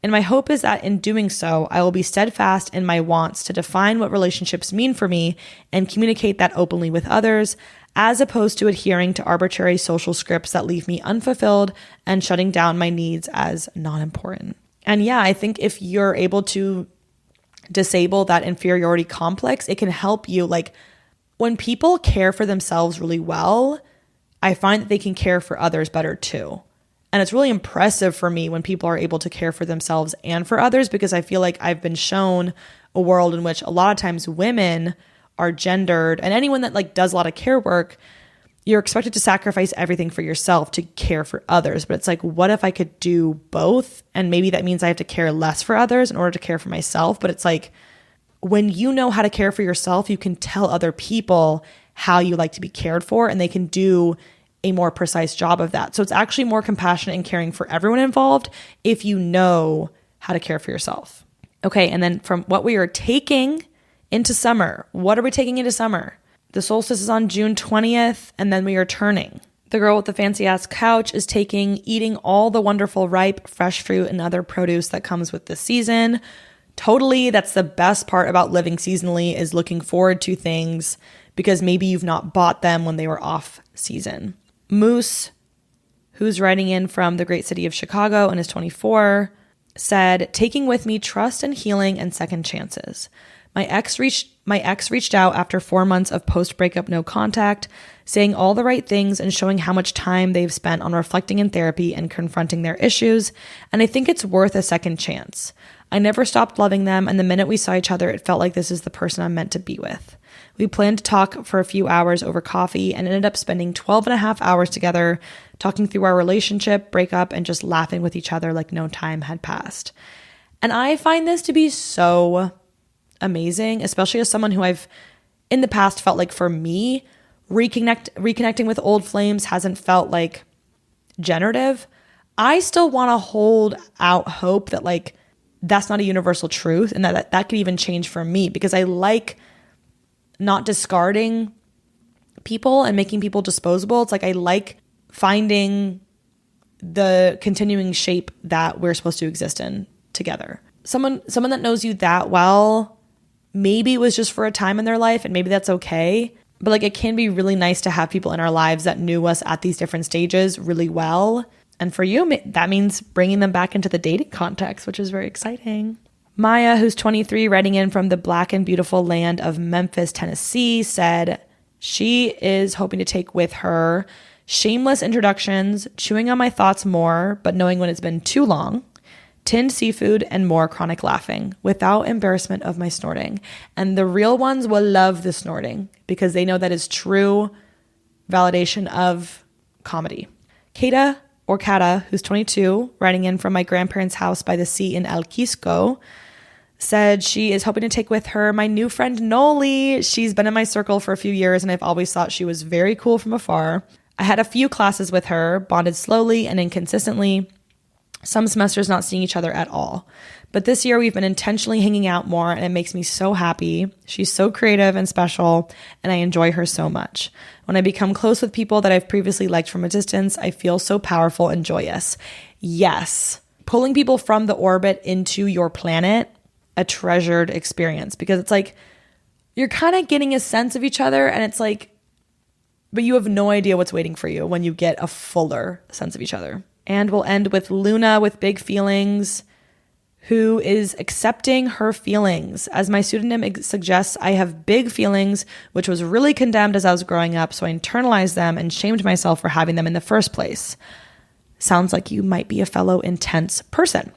[SPEAKER 1] And my hope is that in doing so, I will be steadfast in my wants to define what relationships mean for me and communicate that openly with others, as opposed to adhering to arbitrary social scripts that leave me unfulfilled and shutting down my needs as non-important. And yeah, I think if you're able to disable that inferiority complex, it can help you. Like when people care for themselves really well, I find that they can care for others better too. And it's really impressive for me when people are able to care for themselves and for others, because I feel like I've been shown a world in which a lot of times women are gendered, and anyone that like does a lot of care work, you're expected to sacrifice everything for yourself to care for others. But it's like, what if I could do both? And maybe that means I have to care less for others in order to care for myself. But it's like, when you know how to care for yourself, you can tell other people how you like to be cared for, and they can do a more precise job of that. So it's actually more compassionate and caring for everyone involved if you know how to care for yourself. Okay, and then from what we are taking into summer, what are we taking into summer? The solstice is on June 20th, and then we are turning. The girl with the fancy ass couch is eating all the wonderful ripe, fresh fruit and other produce that comes with the season. Totally, that's the best part about living seasonally, is looking forward to things because maybe you've not bought them when they were off season. Moose, who's writing in from the great city of Chicago and is 24, said, taking with me trust and healing and second chances. My ex reached out after 4 months of post-breakup no contact, saying all the right things and showing how much time they've spent on reflecting in therapy and confronting their issues, and I think it's worth a second chance. I never stopped loving them, and the minute we saw each other, it felt like this is the person I'm meant to be with. We planned to talk for a few hours over coffee and ended up spending 12 and a half hours together, talking through our relationship, breakup, and just laughing with each other like no time had passed. And I find this to be so amazing, especially as someone who I've in the past felt like, for me, reconnecting with old flames hasn't felt like generative. I still want to hold out hope that like that's not a universal truth, and that could even change for me, because I like not discarding people and making people disposable. It's like I like finding the continuing shape that we're supposed to exist in together. Someone that knows you that well, maybe it was just for a time in their life, and maybe that's okay. But like, it can be really nice to have people in our lives that knew us at these different stages really well. And for you, that means bringing them back into the dating context, which is very exciting. Maya, who's 23, writing in from the black and beautiful land of Memphis, Tennessee, said she is hoping to take with her shameless introductions, chewing on my thoughts more, but knowing when it's been too long, tinned seafood, and more chronic laughing without embarrassment of my snorting. And the real ones will love the snorting because they know that is true validation of comedy. Kata, who's 22, writing in from my grandparents' house by the sea in El Quisco, said she is hoping to take with her my new friend Noli. She's been in my circle for a few years, and I've always thought she was very cool from afar. I had a few classes with her, bonded slowly and inconsistently, some semesters not seeing each other at all. But this year we've been intentionally hanging out more, and it makes me so happy. She's so creative and special, and I enjoy her so much. When I become close with people that I've previously liked from a distance, I feel so powerful and joyous. Yes, pulling people from the orbit into your planet, a treasured experience, because it's like you're kind of getting a sense of each other, and it's like, but you have no idea what's waiting for you when you get a fuller sense of each other. And we'll end with Luna with big feelings, who is accepting her feelings. As my pseudonym suggests, I have big feelings, which was really condemned as I was growing up, so I internalized them and shamed myself for having them in the first place. Sounds like you might be a fellow intense person.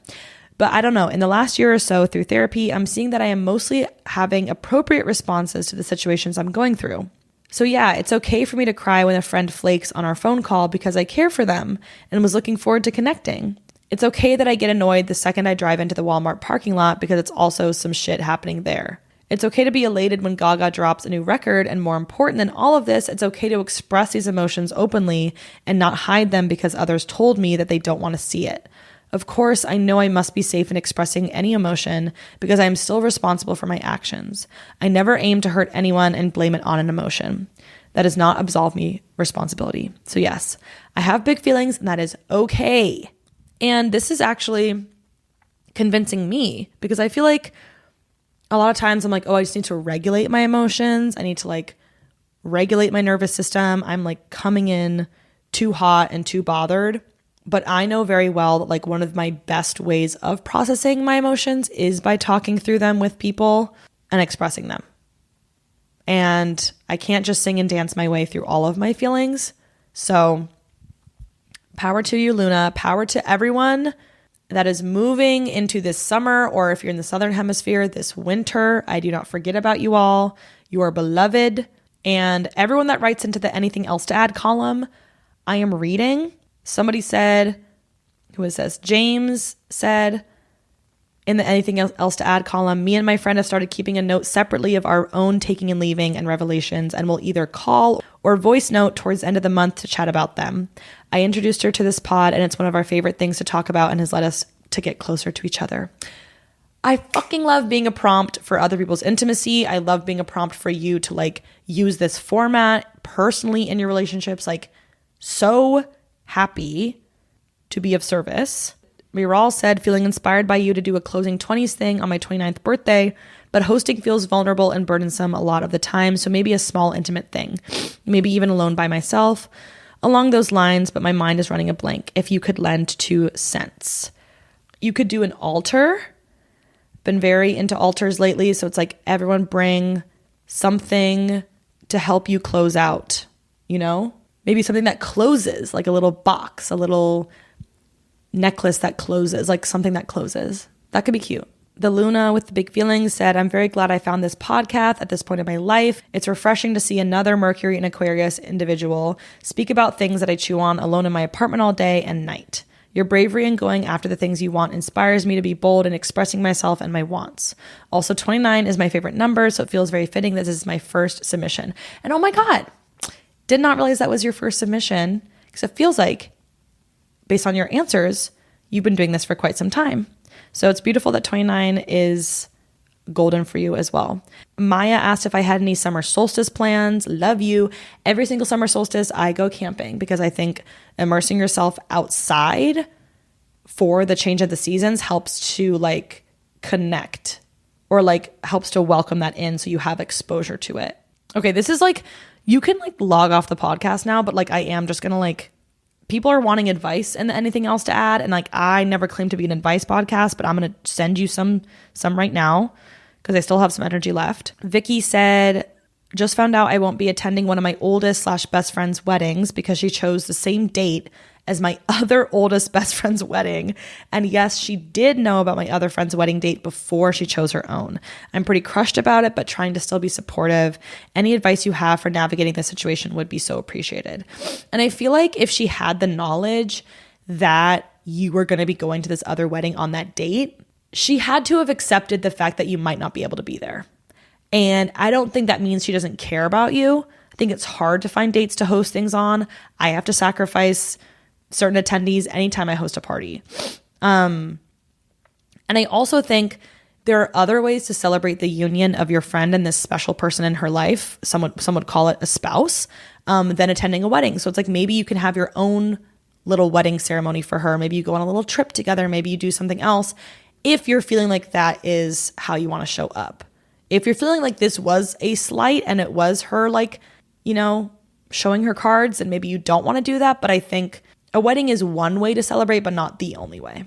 [SPEAKER 1] But I don't know, in the last year or so through therapy, I'm seeing that I am mostly having appropriate responses to the situations I'm going through. So yeah, it's okay for me to cry when a friend flakes on our phone call because I care for them and was looking forward to connecting. It's okay that I get annoyed the second I drive into the Walmart parking lot because it's also some shit happening there. It's okay to be elated when Gaga drops a new record, and more important than all of this, it's okay to express these emotions openly and not hide them because others told me that they don't want to see it. Of course, I know I must be safe in expressing any emotion because I am still responsible for my actions. I never aim to hurt anyone and blame it on an emotion. That does not absolve me responsibility. So yes, I have big feelings, and that is okay. And this is actually convincing me, because I feel like a lot of times I'm like, oh, I just need to regulate my emotions. I need to like regulate my nervous system. I'm like coming in too hot and too bothered. But I know very well that like one of my best ways of processing my emotions is by talking through them with people and expressing them. And I can't just sing and dance my way through all of my feelings. So power to you, Luna. Power to everyone that is moving into this summer, or if you're in the Southern Hemisphere, this winter. I do not forget about you all. You are beloved. And everyone that writes into the anything else to add column, I am reading. Somebody said, who is this? James said in the anything else to add column, me and my friend have started keeping a note separately of our own taking and leaving and revelations, and we'll either call or voice note towards the end of the month to chat about them. I introduced her to this pod, and it's one of our favorite things to talk about and has led us to get closer to each other. I fucking love being a prompt for other people's intimacy. I love being a prompt for you to like use this format personally in your relationships. Like, so happy to be of service. We were all said feeling inspired by you to do a closing 20s thing on my 29th birthday, but hosting feels vulnerable and burdensome a lot of the time, so maybe a small intimate thing, maybe even alone by myself. along those lines, but my mind is running a blank. If you could lend 2 cents. You could do an altar. Been very into altars lately. So it's like everyone bring something to help you close out, you know? Maybe something that closes, like a little box, a little necklace that closes, like something that closes. That could be cute. The Luna with the big feelings said, I'm very glad I found this podcast at this point in my life. It's refreshing to see another Mercury and Aquarius individual speak about things that I chew on alone in my apartment all day and night. Your bravery in going after the things you want inspires me to be bold in expressing myself and my wants. Also, 29 is my favorite number, so it feels very fitting that this is my first submission. And oh my God, did not realize that was your first submission, because it feels like, based on your answers, you've been doing this for quite some time. So it's beautiful that 29 is golden for you as well. Maya asked if I had any summer solstice plans. Love you. Every single summer solstice, I go camping because I think immersing yourself outside for the change of the seasons helps to like connect or like helps to welcome that in so you have exposure to it. Okay, this is like, you can like log off the podcast now, but like I am just gonna like, people are wanting advice and anything else to add. And like, I never claimed to be an advice podcast, but I'm going to send you some right now because I still have some energy left. Vicky said, just found out I won't be attending one of my oldest / best friend's weddings because she chose the same date as my other oldest best friend's wedding. And yes, she did know about my other friend's wedding date before she chose her own. I'm pretty crushed about it, but trying to still be supportive. Any advice you have for navigating this situation would be so appreciated. And I feel like if she had the knowledge that you were going to be going to this other wedding on that date, she had to have accepted the fact that you might not be able to be there. And I don't think that means she doesn't care about you. I think it's hard to find dates to host things on. I have to sacrifice certain attendees anytime I host a party. And I also think there are other ways to celebrate the union of your friend and this special person in her life. Some would call it a spouse, than attending a wedding. So it's like, maybe you can have your own little wedding ceremony for her. Maybe you go on a little trip together. Maybe you do something else. If you're feeling like that is how you want to show up. If you're feeling like this was a slight and it was her like, you know, showing her cards, and maybe you don't want to do that. But I think a wedding is one way to celebrate, but not the only way.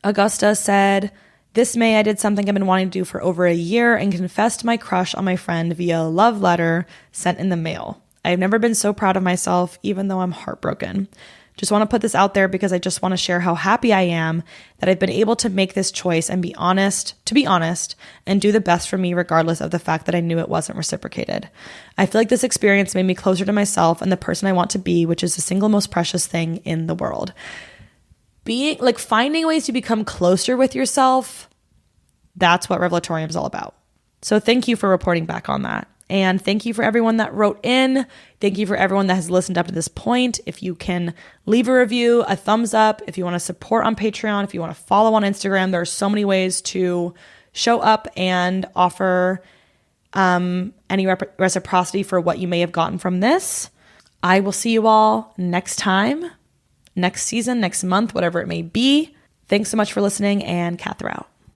[SPEAKER 1] Augusta said, this May I did something I've been wanting to do for over a year and confessed my crush on my friend via a love letter sent in the mail. I've never been so proud of myself, even though I'm heartbroken. Just want to put this out there because I just want to share how happy I am that I've been able to make this choice and be honest, and do the best for me regardless of the fact that I knew it wasn't reciprocated. I feel like this experience made me closer to myself and the person I want to be, which is the single most precious thing in the world. Being like finding ways to become closer with yourself, that's what Revelatorium is all about. So thank you for reporting back on that. And thank you for everyone that wrote in. Thank you for everyone that has listened up to this point. If you can leave a review, a thumbs up, if you want to support on Patreon, if you want to follow on Instagram, there are so many ways to show up and offer any reciprocity for what you may have gotten from this. I will see you all next time, next season, next month, whatever it may be. Thanks so much for listening, and Kath out.